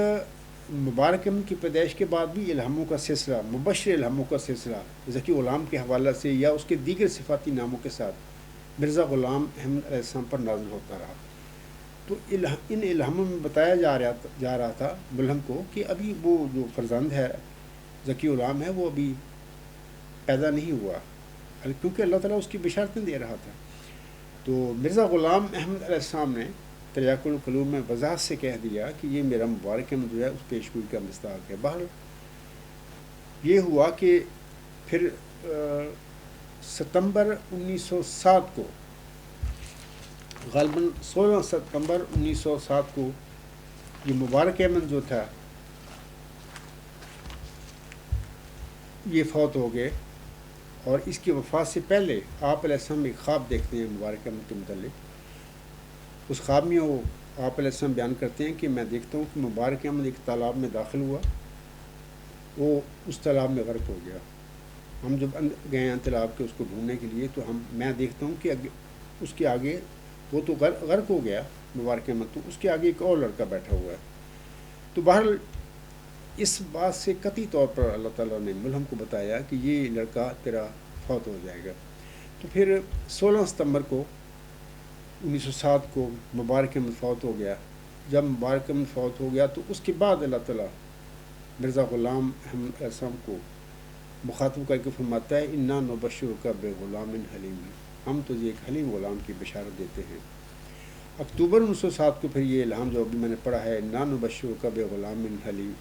مبارک احمد کی پیدائش کے بعد بھی الہاموں کا سلسلہ، مبشر الہاموں کا سلسلہ ذکی غلام کے حوالہ سے یا اس کے دیگر صفاتی ناموں کے ساتھ مرزا غلام احمد علیہ السلام پر نازل ہوتا رہا۔ تو ان الہاموں میں بتایا جا رہا تھا ملہم کو کہ ابھی وہ جو فرزند ہے ذکی غلام ہے وہ ابھی پیدا نہیں ہوا، کیونکہ اللہ تعالیٰ اس کی بشارتیں دے رہا تھا۔ تو مرزا غلام احمد علیہ السلام نے تریاق القلوب میں وضاحت سے کہہ دیا کہ یہ میرا مبارک احمد جو ہے اس پیشگوئی کا مصداق ہے۔ بہر یہ ہوا کہ پھر ستمبر 1907 کو، غالباً 16 ستمبر 1907 کو یہ مبارک احمد جو تھا یہ فوت ہو گئے، اور اس کی وفات سے پہلے آپ علیہ السلام ایک خواب دیکھتے ہیں مبارک احمد کے متعلق۔ اس خواب میں وہ آپ علیہ السلام بیان کرتے ہیں کہ میں دیکھتا ہوں کہ مبارک احمد ایک تالاب میں داخل ہوا، وہ اس تالاب میں غرق ہو گیا، ہم جب گئے ہیں تالاب کے اس کو ڈھونڈنے کے لیے تو میں دیکھتا ہوں کہ اس کے آگے وہ تو غرق ہو گیا مبارک احمد، تو اس کے آگے ایک اور لڑکا بیٹھا ہوا ہے. تو بہرحال اس بات سے قطعی طور پر اللہ تعالیٰ نے ملہم کو بتایا کہ یہ لڑکا تیرا فوت ہو جائے گا. تو پھر 16 ستمبر کو 1907 کو مبارک احمد فوت ہو گیا. جب مبارک احمد فوت ہو گیا تو اس کے بعد اللہ تعالیٰ مرزا غلام احمد علیہ السلام کو مخاطب کر کے فرماتا ہے انا نبشرک بغلام حلیم، ہم تجھے ایک حلیم غلام کی بشارت دیتے ہیں. اکتوبر 1907 کو پھر یہ الہام جو ابھی میں نے پڑھا ہے انا نبشرک بغلام حلیم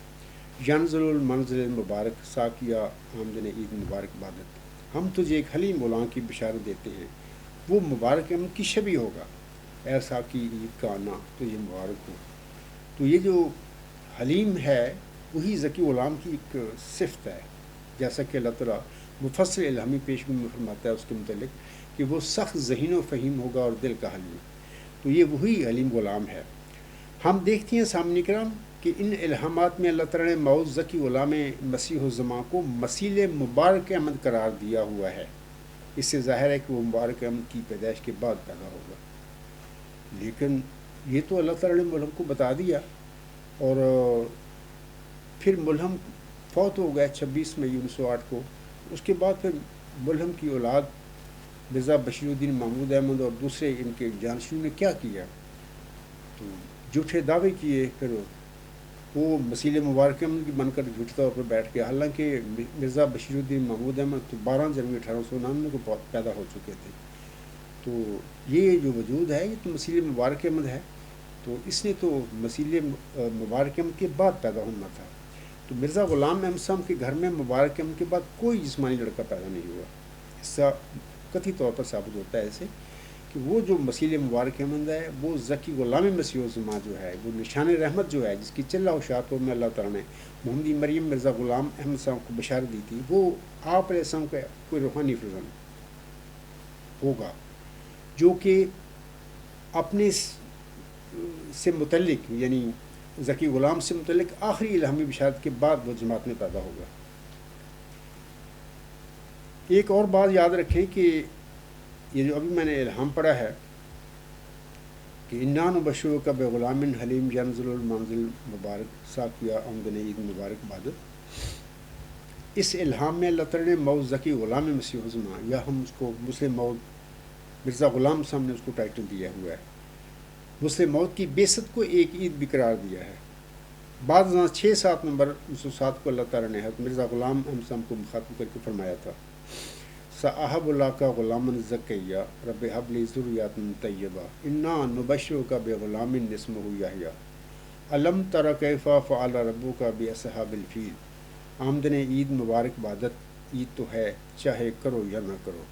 ینزل المنزل المبارک ساقیہ آمدن عید مبارک بادت، ہم تجھے ایک حلیم غلام کی بشارت دیتے ہیں، وہ مبارک احمد کی شبیہ ہوگا، اے ساقی عید کا آنا تو یہ مبارک ہو. تو یہ جو حلیم ہے وہی ذکی غلام کی ایک صفت ہے، جیسا کہ اللہ تعالیٰ مفصل الہامی پیشگی میں فرماتا ہے اس کے متعلق کہ وہ سخت ذہین و فہیم ہوگا اور دل کا حلیم. تو یہ وہی حلیم غلام ہے. ہم دیکھتے ہیں سامنے کرام کہ ان الہامات میں اللہ تعالیٰ نے موعود ذکی غلام مسیح الزمان کو مسیل مبارک احمد قرار دیا ہوا ہے. اس سے ظاہر ہے کہ وہ مبارک احمد کی پیدائش کے بعد پیدا ہوگا. لیکن یہ تو اللہ تعالیٰ نے ملہم کو بتا دیا، اور پھر ملہم فوت ہو گیا 26 مئی 1908 کو. اس کے بعد پھر ملہم کی اولاد مرزا بشیر الدین محمود احمد اور دوسرے ان کے جانشینوں نے کیا کیا؟ تو جھوٹے دعوے کیے، پھر وہ مسیل مبارک احمد کی بن کر جھوٹے طور پر بیٹھ گیا. حالانکہ مرزا بشیر الدین محمود احمد تو 12 جنوری 1899 کو پیدا ہو چکے تھے. تو یہ جو وجود ہے یہ تو مسیل مبارک احمد ہے، تو اس نے تو مسیل مبارک احمد کے بعد پیدا ہونا تھا. تو مرزا غلام احمد صاحب کے گھر میں مبارک احمد کے بعد کوئی جسمانی لڑکا پیدا نہیں ہوا. اس سے قطعی طور پر ثابت ہوتا ہے ایسے کہ وہ جو مسیل مبارک احمد ہے وہ ذکی غلام مسیح الزمان جو ہے، وہ نشان رحمت جو ہے جس کی چلہ و شاعتوں میں اللہ تعالیٰ نے محمدی مریم مرزا غلام احمد صاحب کو بشارت دی تھی، وہ آپ علیہ السلام کا کوئی روحانی فرزند ہوگا جو کہ اپنے سے متعلق یعنی ذکی غلام سے متعلق آخری الہامی بشارت کے بعد وہ جماعت میں پیدا ہوگا. ایک اور بات یاد رکھیں کہ یہ جو ابھی میں نے الہام پڑھا ہے کہ انا نبشرک بغلام حلیم ینزل المنزل مبارک ساقیہ آمدن عید مبارک بادت، اس الہام میں اللہ تعالیٰ نے موعود ذکی غلام مسیح الزمان، یا ہم اس کو مسلم موعود مرزا غلام صاحب نے اس کو ٹائٹل دیا ہوا ہے، مسلم موت کی بعثت کو ایک عید بھی قرار دیا ہے. بعد ازاں 6-7 نومبر 1907 کو اللہ تعالیٰ نے حضرت مرزا غلام احمد صاحب کو مخاطب کر کے فرمایا تھا صاحب اللہ کا غلام زکیہ رب حب لی ذریات طیبہ انا نبشرک بغلام اسمہ یحییٰ علم تر کیف فعل ربک باصحاب الفیل، آمدن عید مبارک بادت، عید تو ہے چاہے کرو یا نہ کرو.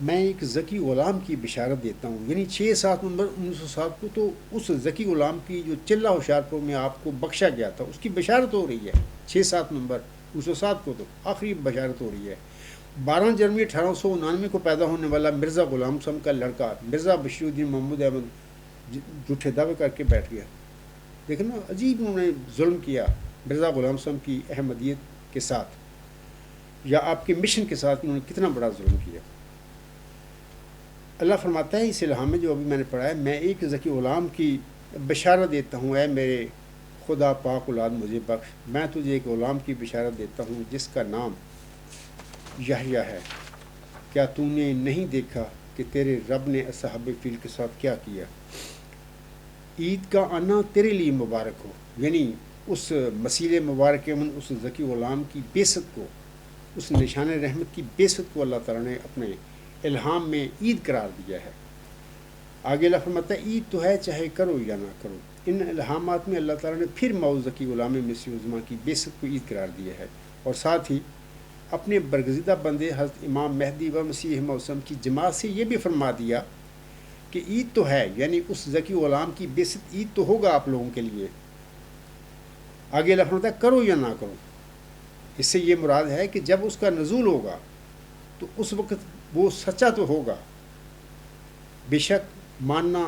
میں ایک ذکی غلام کی بشارت دیتا ہوں، یعنی 6-7 نومبر 1907 کو تو اس ذکی غلام کی جو چلہ ہوشیارپور میں آپ کو بخشا گیا تھا اس کی بشارت ہو رہی ہے. 6-7 نومبر 1907 کو تو آخری بشارت ہو رہی ہے. 12 جنوری 1899 کو پیدا ہونے والا مرزا غلام صاحب کا لڑکا مرزا بشیر الدین محمود احمد جھوٹے دعوے کر کے بیٹھ گیا. دیکھیں نا عجیب انہوں نے ظلم کیا مرزا غلام صاحب کی احمدیت کے ساتھ، یا آپ کے مشن کے ساتھ انہوں نے کتنا بڑا ظلم کیا. اللہ فرماتا ہے اس الہام میں جو ابھی میں نے پڑھا ہے، میں ایک ذکی غلام کی بشارت دیتا ہوں، اے میرے خدا پاک اولاد مجھے بخش، میں تجھے ایک غلام کی بشارت دیتا ہوں جس کا نام یحییٰ ہے. کیا تو نے نہیں دیکھا کہ تیرے رب نے اصحاب فیل کے ساتھ کیا کیا؟ عید کا آنا تیرے لیے مبارک ہو، یعنی اس مسیل مبارک احمد، اس ذکی غلام کی بعثت کو، اس نشان رحمت کی بعثت کو اللہ تعالیٰ نے اپنے الہام میں عید قرار دیا ہے. آگے اللہ فرماتا ہے عید تو ہے چاہے کرو یا نہ کرو. ان الہامات میں اللہ تعالیٰ نے پھر موعود ذکی غلام مسیح الزمان کی بعثت کو عید قرار دیا ہے، اور ساتھ ہی اپنے برگزیدہ بندے حضرت امام مہدی و مسیح موسم کی جماعت سے یہ بھی فرما دیا کہ عید تو ہے، یعنی اس ذکی غلام کی بعثت عید تو ہوگا آپ لوگوں کے لیے. آگے اللہ فرماتا ہے کرو یا نہ کرو. اس سے یہ مراد ہے کہ جب اس کا نزول ہوگا تو اس وقت وہ سچا تو ہوگا، بے شک ماننا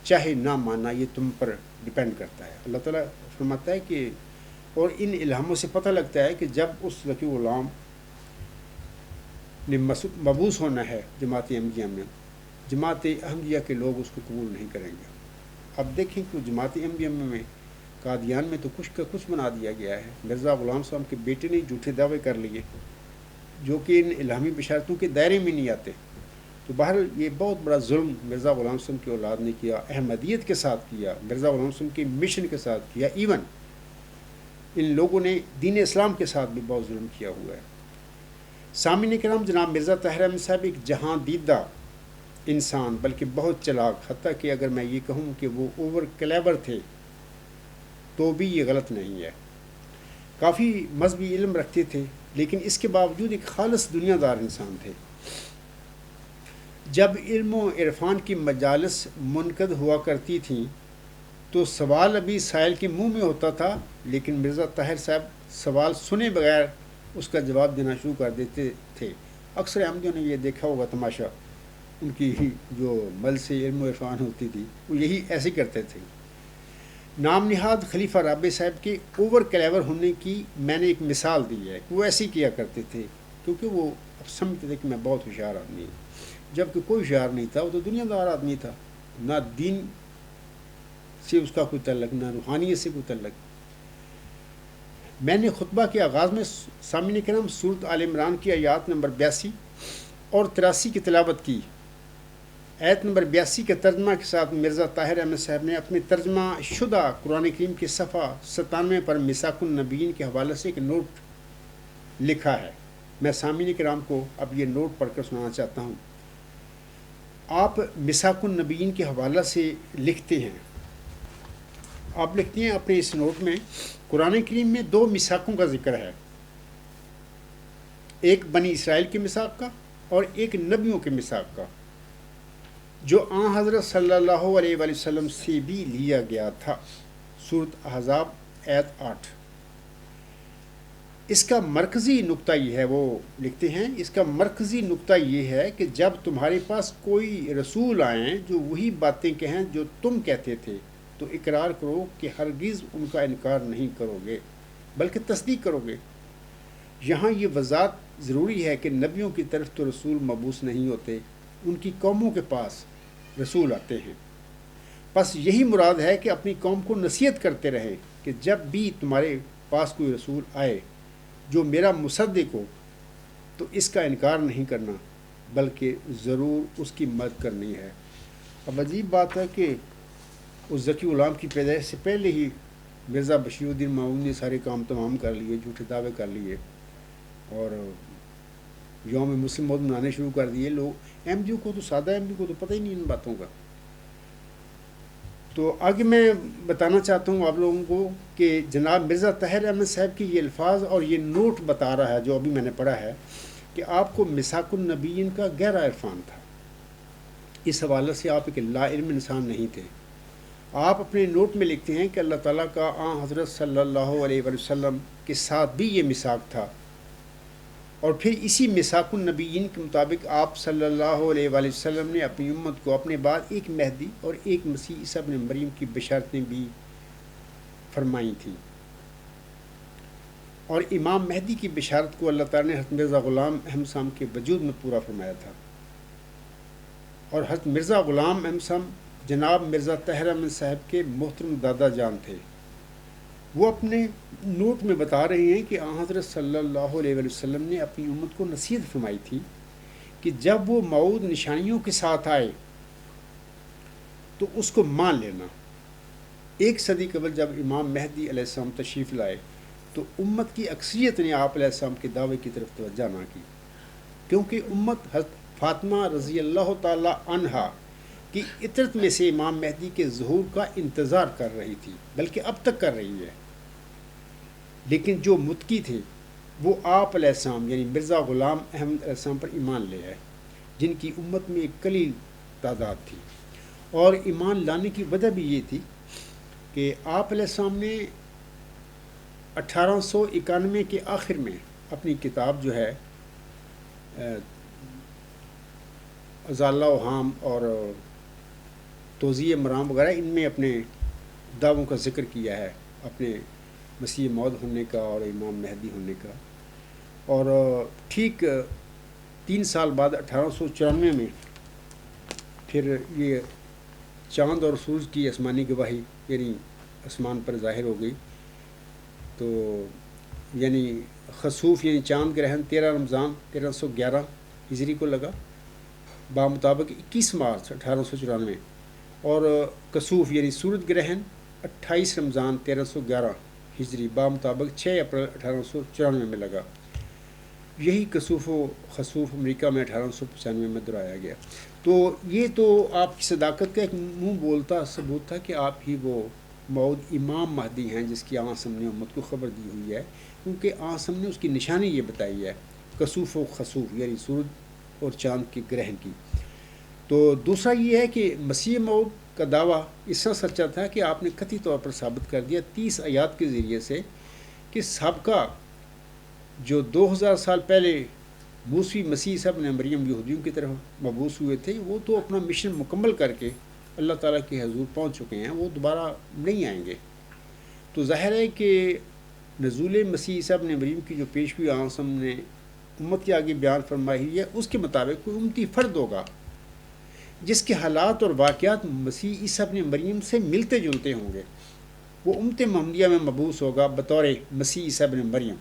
چاہے نہ ماننا یہ تم پر ڈپینڈ کرتا ہے. اللہ تعالیٰ فرماتا ہے کہ اور ان الہاموں سے پتہ لگتا ہے کہ جب اس ذکی غلام نے مبعوث ہونا ہے جماعت احمدیہ میں، جماعت احمدیہ کے لوگ اس کو قبول نہیں کریں گے۔ اب دیکھیں کہ جماعت احمدیہ میں قادیان میں تو کچھ کا کچھ بنا دیا گیا ہے۔ مرزا غلام صاحب کے بیٹے نے جھوٹے دعوے کر لیے جو کہ ان الہامی بشارتوں کے دائرے میں نہیں آتے۔ تو بہرحال یہ بہت بڑا ظلم مرزا غلام صاحب کی اولاد نے کیا، احمدیت کے ساتھ کیا، مرزا غلام صاحب کے مشن کے ساتھ کیا، ایون ان لوگوں نے دین اسلام کے ساتھ بھی بہت ظلم کیا ہوا ہے۔ سامعین کرام، جناب مرزا طاہر احمد صاحب ایک جہاں دیدہ انسان، بلکہ بہت چلاک، حتیٰ کہ اگر میں یہ کہوں کہ وہ اوور کلیور تھے تو بھی یہ غلط نہیں ہے۔ کافی مذہبی علم رکھتے تھے، لیکن اس کے باوجود ایک خالص دنیا دار انسان تھے۔ جب علم و عرفان کی مجالس منعقد ہوا کرتی تھیں تو سوال ابھی سائل کے منہ میں ہوتا تھا، لیکن مرزا طاہر صاحب سوال سنے بغیر اس کا جواب دینا شروع کر دیتے تھے۔ اکثر احمدیوں نے یہ دیکھا ہوگا تماشا، ان کی جو مل سے علم و عرفان ہوتی تھی وہ یہی ایسے کرتے تھے۔ نام نہاد خلیفہ رابع صاحب کے اوور کلیور ہونے کی میں نے ایک مثال دی ہے کہ وہ ایسے کیا کرتے تھے، کیونکہ وہ اب سمجھتے تھے کہ میں بہت ہوشیار آدمی ہوں، جبکہ کوئی ہوشیار نہیں تھا، وہ تو دنیا دار آدمی تھا، نہ دین سے اس کا کوئی تعلق، نہ روحانیت سے کوئی تعلق۔ میں نے خطبہ کے آغاز میں سامعین کرام سورۃ آل عمران کی آیات نمبر 82 اور 83 کی تلاوت کی۔ آیت نمبر 82 کے ترجمہ کے ساتھ مرزا طاہر احمد صاحب نے اپنے ترجمہ شدہ قرآن کریم کے صفحہ 97 پر میثاق النبیین کے حوالے سے ایک نوٹ لکھا ہے۔ میں سامعین کرام کو اب یہ نوٹ پڑھ کر سنانا چاہتا ہوں۔ آپ میثاق النبیین کے حوالے سے لکھتے ہیں، آپ لکھتے ہیں اپنے اس نوٹ میں، قرآن کریم میں 2 میثاقوں کا ذکر ہے، ایک بنی اسرائیل کے میثاق کا اور ایک نبیوں کے میثاق کا، جو آن حضرت صلی اللہ علیہ وآلہ وسلم سے بھی لیا گیا تھا۔ سورۃ احزاب آیت 8۔ اس کا مرکزی نقطہ یہ ہے، وہ لکھتے ہیں، اس کا مرکزی نقطہ یہ ہے کہ جب تمہارے پاس کوئی رسول آئیں جو وہی باتیں کہیں جو تم کہتے تھے تو اقرار کرو کہ ہرگز ان کا انکار نہیں کرو گے بلکہ تصدیق کرو گے۔ یہاں یہ وضاحت ضروری ہے کہ نبیوں کی طرف تو رسول مبعوث نہیں ہوتے، ان کی قوموں کے پاس رسول آتے ہیں۔ بس یہی مراد ہے کہ اپنی قوم کو نصیحت کرتے رہیں کہ جب بھی تمہارے پاس کوئی رسول آئے جو میرا مصدق ہو تو اس کا انکار نہیں کرنا بلکہ ضرور اس کی مدد کرنی ہے۔ اب عجیب بات ہے کہ اس ذکی غلام کی پیدائش سے پہلے ہی مرزا بشیر الدین مامون نے سارے کام تمام کر لیے، جھوٹے دعوے کر لیے اور یوم مسلم موت منانے شروع کر دیے۔ لوگ احمدیوں کو تو، سادہ احمدیوں کو تو پتہ ہی نہیں ان باتوں کا۔ تو آگے میں بتانا چاہتا ہوں آپ لوگوں کو کہ جناب مرزا طاہر احمد صاحب کی یہ الفاظ اور یہ نوٹ بتا رہا ہے جو ابھی میں نے پڑھا ہے کہ آپ کو میثاق النبیین کا گہرا عرفان تھا۔ اس حوالے سے آپ ایک لا علم انسان نہیں تھے۔ آپ اپنے نوٹ میں لکھتے ہیں کہ اللہ تعالیٰ کا آن حضرت صلی اللہ علیہ وسلم کے ساتھ بھی یہ میثاق تھا، اور پھر اسی میثاق النبیین کے مطابق آپ صلی اللہ علیہ وآلہ وسلم نے اپنی امت کو اپنے بعد ایک مہدی اور ایک مسیح عیسیٰ ابن مریم کی بشارتیں بھی فرمائی تھیں، اور امام مہدی کی بشارت کو اللہ تعالیٰ نے حضرت مرزا غلام احمد صاحب کے وجود میں پورا فرمایا تھا۔ اور حضرت مرزا غلام احمد صاحب جناب مرزا طاہر احمد صاحب کے محترم دادا جان تھے۔ وہ اپنے نوٹ میں بتا رہے ہیں کہ آن حضرت صلی اللہ علیہ وآلہ وسلم نے اپنی امت کو نصیحت فرمائی تھی کہ جب وہ موعود نشانیوں کے ساتھ آئے تو اس کو مان لینا۔ 1 صدی قبل جب امام مہدی علیہ السلام تشریف لائے تو امت کی اکثریت نے آپ علیہ السلام کے دعوے کی طرف توجہ نہ کی، کیونکہ امت حضرت فاطمہ رضی اللہ تعالی عنہا کی عطرت میں سے امام مہدی کے ظہور کا انتظار کر رہی تھی، بلکہ اب تک کر رہی ہے۔ لیکن جو متقی تھے وہ آپ علیہ السلام یعنی مرزا غلام احمد علیہ السلام پر ایمان لے آئے، جن کی امت میں ایک قلیل تعداد تھی۔ اور ایمان لانے کی وجہ بھی یہ تھی کہ آپ علیہ السلام نے 1891 کے آخر میں اپنی کتاب جو ہے ازالہ اوہام اور توضیح مرام وغیرہ، ان میں اپنے دعووں کا ذکر کیا ہے، اپنے مسیح موعود ہونے کا اور امام مہدی ہونے کا۔ اور ٹھیک 3 سال بعد 1894 میں پھر یہ چاند اور سورج کی آسمانی گواہی یعنی آسمان پر ظاہر ہو گئی. تو یعنی خسوف یعنی چاند گرہن 13 رمضان 1311 ہجری کو لگا بامطابق 21 مارچ 1894، اور کسوف یعنی سورج گرہن 28 رمضان 1311 ہجری بامطابق 6 اپریل 1894 میں لگا. یہی کسوف و خسوف امریکہ میں 1895 میں دہرایا گیا. تو یہ تو آپ کی صداقت کا ایک منہ بولتا ثبوت تھا کہ آپ ہی وہ موعود امام مہدی ہیں جس کی آنسم نے امت کو خبر دی ہوئی ہے، کیونکہ آنسم نے اس کی نشانی یہ بتائی ہے کسوف و خسوف یعنی سورج اور چاند کے گرہن کی. تو دوسرا یہ ہے کہ مسیح موعود کا دعویٰ اس طرح سچا تھا کہ آپ نے قطعی طور پر ثابت کر دیا 30 آیات کے ذریعے سے کہ سابقہ جو 2000 سال پہلے موسوی مسیح عیسیٰ ابن مریم یہودیوں کی طرف مبعوث ہوئے تھے، وہ تو اپنا مشن مکمل کر کے اللہ تعالیٰ کے حضور پہنچ چکے ہیں، وہ دوبارہ نہیں آئیں گے. تو ظاہر ہے کہ نزول مسیح عیسیٰ ابن مریم کی جو پیشگوئی آنسم نے امت کے آگے بیان فرمائی ہے، اس کے مطابق کوئی امتی فرد ہوگا جس کے حالات اور واقعات مسیح عیسیٰ ابن مریم سے ملتے جلتے ہوں گے. وہ امت محمدیہ میں مبعوث ہوگا بطور مسیح عیسیٰ ابن مریم،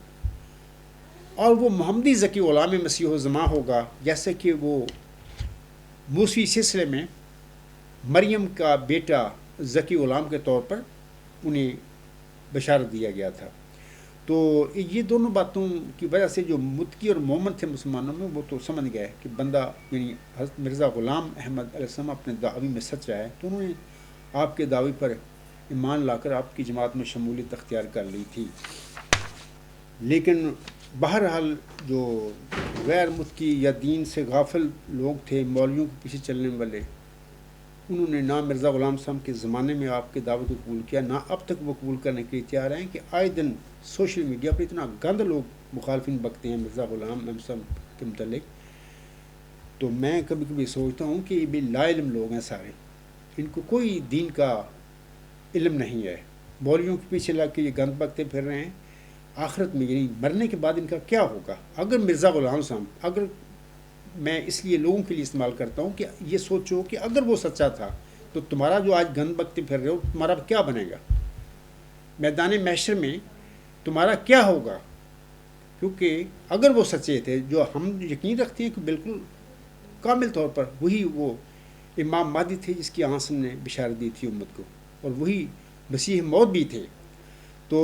اور وہ محمدی ذکی غلام مسیح و زماں ہوگا، جیسے کہ وہ موسوی سلسلے میں مریم کا بیٹا ذکی غلام کے طور پر انہیں بشارت دیا گیا تھا. تو یہ دونوں باتوں کی وجہ سے جو متقی اور مومن تھے مسلمانوں میں، وہ تو سمجھ گئے کہ بندہ یعنی حضرت مرزا غلام احمد علیہ السلام اپنے دعوی میں سچا ہے، تو انہوں نے آپ کے دعوی پر ایمان لا کر آپ کی جماعت میں شمولیت اختیار کر لی تھی. لیکن بہرحال جو غیر متقی یا دین سے غافل لوگ تھے، مولویوں کے پیچھے چلنے والے، انہوں نے نہ مرزا غلام صاحب کے زمانے میں آپ کے دعوے کو قبول کیا، نہ اب تک وہ قبول کرنے کے لیے تیار ہیں کہ آئے دن سوشل میڈیا پر اتنا گند لوگ مخالفین بکتے ہیں مرزا غلام صاحب کے متعلق. تو میں کبھی کبھی سوچتا ہوں کہ یہ بھی لا علم لوگ ہیں سارے، ان کو کوئی دین کا علم نہیں ہے، مولویوں کے پیچھے لگ کے یہ گند بکتے پھر رہے ہیں. آخرت میں یعنی مرنے کے بعد ان کا کیا ہوگا؟ اگر مرزا غلام صاحب، اگر میں اس لیے لوگوں کے لیے استعمال کرتا ہوں کہ یہ سوچو کہ اگر وہ سچا تھا تو تمہارا جو آج گند بکتے پھر رہے ہو تمہارا کیا بنے گا میدان محشر میں، تمہارا کیا ہوگا؟ کیونکہ اگر وہ سچے تھے، جو ہم یقین رکھتے ہیں کہ بالکل کامل طور پر وہی وہ امام مہدی تھے جس کی آنسم نے بشارت دی تھی امت کو، اور وہی مسیح موعود بھی تھے. تو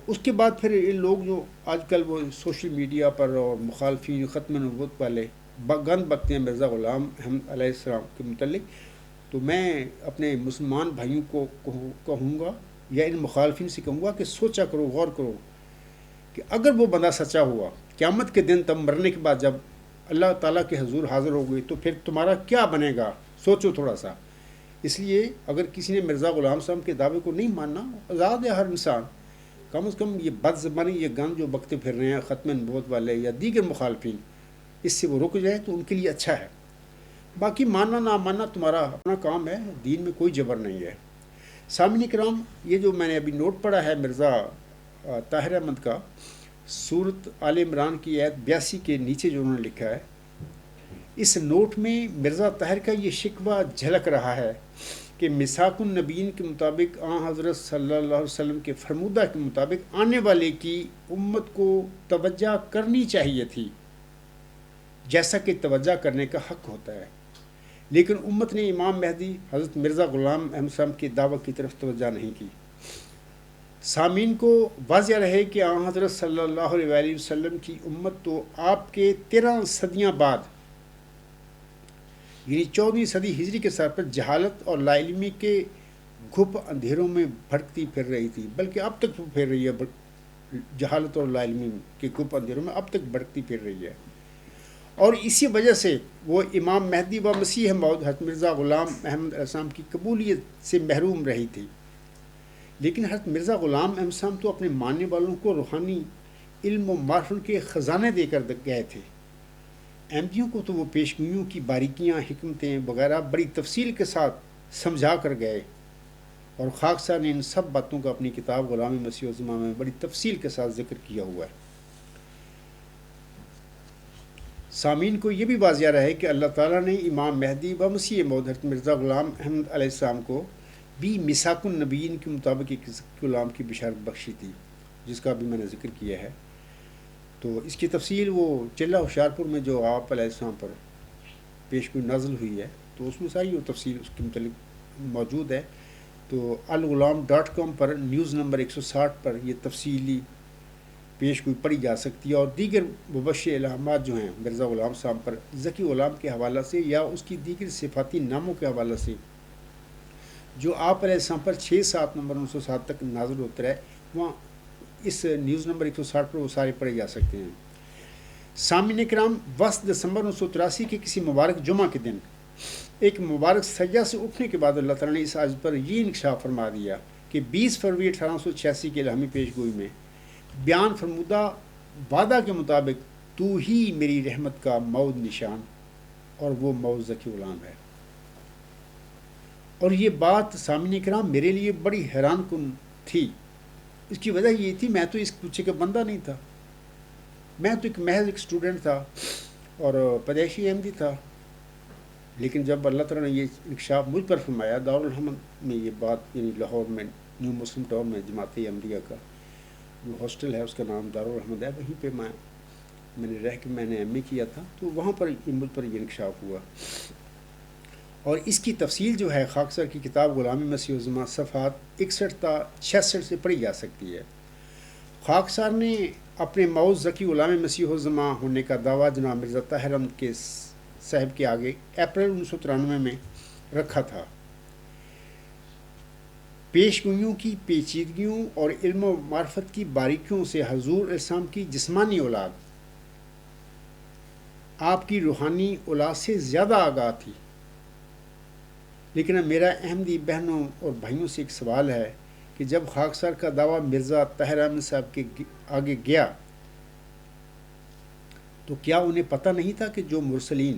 اس کے بعد پھر یہ لوگ جو آج کل وہ سوشل میڈیا پر اور مخالفین ختم نبوت والے گند بکتے ہیں مرزا غلام احمد علیہ السلام کے متعلق، تو میں اپنے مسلمان بھائیوں کو کہوں گا یا ان مخالفین سے کہوں گا کہ سوچا کرو، غور کرو کہ اگر وہ بندہ سچا ہوا قیامت کے دن، تب مرنے کے بعد جب اللہ تعالیٰ کے حضور حاضر ہو گئی تو پھر تمہارا کیا بنے گا؟ سوچو تھوڑا سا. اس لیے اگر کسی نے مرزا غلام صاحب کے دعوے کو نہیں ماننا، آزاد ہے ہر انسان، کم از کم یہ بد زبانی، یہ گند جو بکتے پھر رہے ہیں ختم نبوت والے یا دیگر مخالفین، اس سے وہ رک جائیں تو ان کے لیے اچھا ہے. باقی ماننا نہ ماننا تمہارا اپنا کام ہے، دین میں کوئی جبر نہیں ہے. سامعین کرام، یہ جو میں نے ابھی نوٹ پڑھا ہے مرزا طاہر احمد کا، سورت آل عمران کی آیت 82 کے نیچے جو انہوں نے لکھا ہے، اس نوٹ میں مرزا طاہر کا یہ شکوہ جھلک رہا ہے کہ میثاق النبیین کے مطابق حضرت صلی اللہ علیہ وسلم کے فرمودہ کے مطابق آنے والے کی امت کو توجہ کرنی چاہیے تھی، جیسا کہ توجہ کرنے کا حق ہوتا ہے، لیکن امت نے امام مہدی حضرت مرزا غلام احمد صاحب کے دعوت کی طرف توجہ نہیں کی. سامعین کو واضح رہے کہ حضرت صلی اللہ علیہ وسلم کی امت تو آپ کے 13 صدیاں بعد یعنی 14ویں صدی ہجری کے سر پر جہالت اور لا علمی کے گھپ اندھیروں میں بھٹکتی پھر رہی تھی، بلکہ اب تک وہ پھر رہی ہے، جہالت اور لا علمی کے گھپ اندھیروں میں اب تک بھٹکتی پھر رہی ہے. اور اسی وجہ سے وہ امام مہدی و مسیح موعود حضرت مرزا غلام احمد علیہ السلام کی قبولیت سے محروم رہی تھی. لیکن حضرت مرزا غلام احمد صاحب تو اپنے ماننے والوں کو روحانی علم و معرفت کے خزانے دے کر گئے تھے. احمدیوں کو تو وہ پیشگوئیوں کی باریکیاں، حکمتیں وغیرہ بڑی تفصیل کے ساتھ سمجھا کر گئے، اور خاکسار نے ان سب باتوں کا اپنی کتاب غلام مسیح الزماں میں بڑی تفصیل کے ساتھ ذکر کیا ہوا ہے. سامعین کو یہ بھی واضح رہے کہ اللہ تعالیٰ نے امام مہدی و مسیح موعود حضرت مرزا غلام احمد علیہ السلام کو بھی میثاق النبیین کے مطابق ایک غلام کی بشارت بخشی تھی، جس کا بھی میں نے ذکر کیا ہے۔ تو اس کی تفصیل وہ چلہ ہوشیارپور میں جو آپ علیہ السلام پر پیش گوئی نازل ہوئی ہے، تو اس میں ساری وہ تفصیل اس کے متعلق موجود ہے۔ تو الغلام.com پر نیوز نمبر 160 پر یہ تفصیلی پیش گوئی پڑھی جا سکتی ہے، اور دیگر مبشر علامات جو ہیں مرزا غلام صاحب پر ذکی غلام کے حوالہ سے یا اس کی دیگر صفاتی ناموں کے حوالہ سے جو آپ علیہ السلام پر 6-7 نمبر 907 تک نازل ہوتا ہے، وہاں اس نیوز نمبر 160 پر وہ سارے پڑھے جا سکتے ہیں۔ سامعین کرام، 10 دسمبر 1983 کے کسی مبارک جمعہ کے دن ایک مبارک سجدہ سے اٹھنے کے بعد اللہ تعالیٰ نے اس آیت پر یہ انکشاف فرما دیا کہ 20 فروری 1886 کے الہامی پیش گوئی میں بیان فرمودہ وعدہ کے مطابق تو ہی میری رحمت کا موعود نشان اور وہ موعود ذکی غلام ہے۔ اور یہ بات سامعین کرام میرے لیے بڑی حیران کن تھی۔ اس کی وجہ یہ تھی، میں تو اس کوچے کا بندہ نہیں تھا، میں تو ایک محض ایک اسٹوڈنٹ تھا اور پیدائشی احمدی تھا، لیکن جب اللہ تعالیٰ نے یہ انکشاف مجھ پر فرمایا، دارالحمد میں یہ بات، یعنی لاہور میں نیو مسلم ٹاؤن میں جماعت احمدیہ کا جو ہاسٹل ہے اس کا نام دارالحمد ہے، وہیں پہ میں نے رہ کے میں نے ایم اے کیا تھا، تو وہاں پر مجھ پر یہ انکشاف ہوا۔ اور اس کی تفصیل جو ہے خاکسار کی کتاب غلامی مسیح الزماں صفحات 61 تا 66 سے پڑھی جا سکتی ہے۔ خاکسار نے اپنے موعود ذکی غلام مسیح الزماں ہونے کا دعویٰ جناب مرزا طاہر احمد کے صاحب کے آگے اپریل 1993 میں رکھا تھا۔ پیش گوئیوں کی پیچیدگیوں اور علم و معرفت کی باریکیوں سے حضور علیہ السلام کی جسمانی اولاد آپ کی روحانی اولاد سے زیادہ آگاہ تھی، لیکن میرا احمدی بہنوں اور بھائیوں سے ایک سوال ہے کہ جب خاکسار کا دعویٰ مرزا طاہر احمد صاحب کے آگے گیا تو کیا انہیں پتہ نہیں تھا کہ جو مرسلین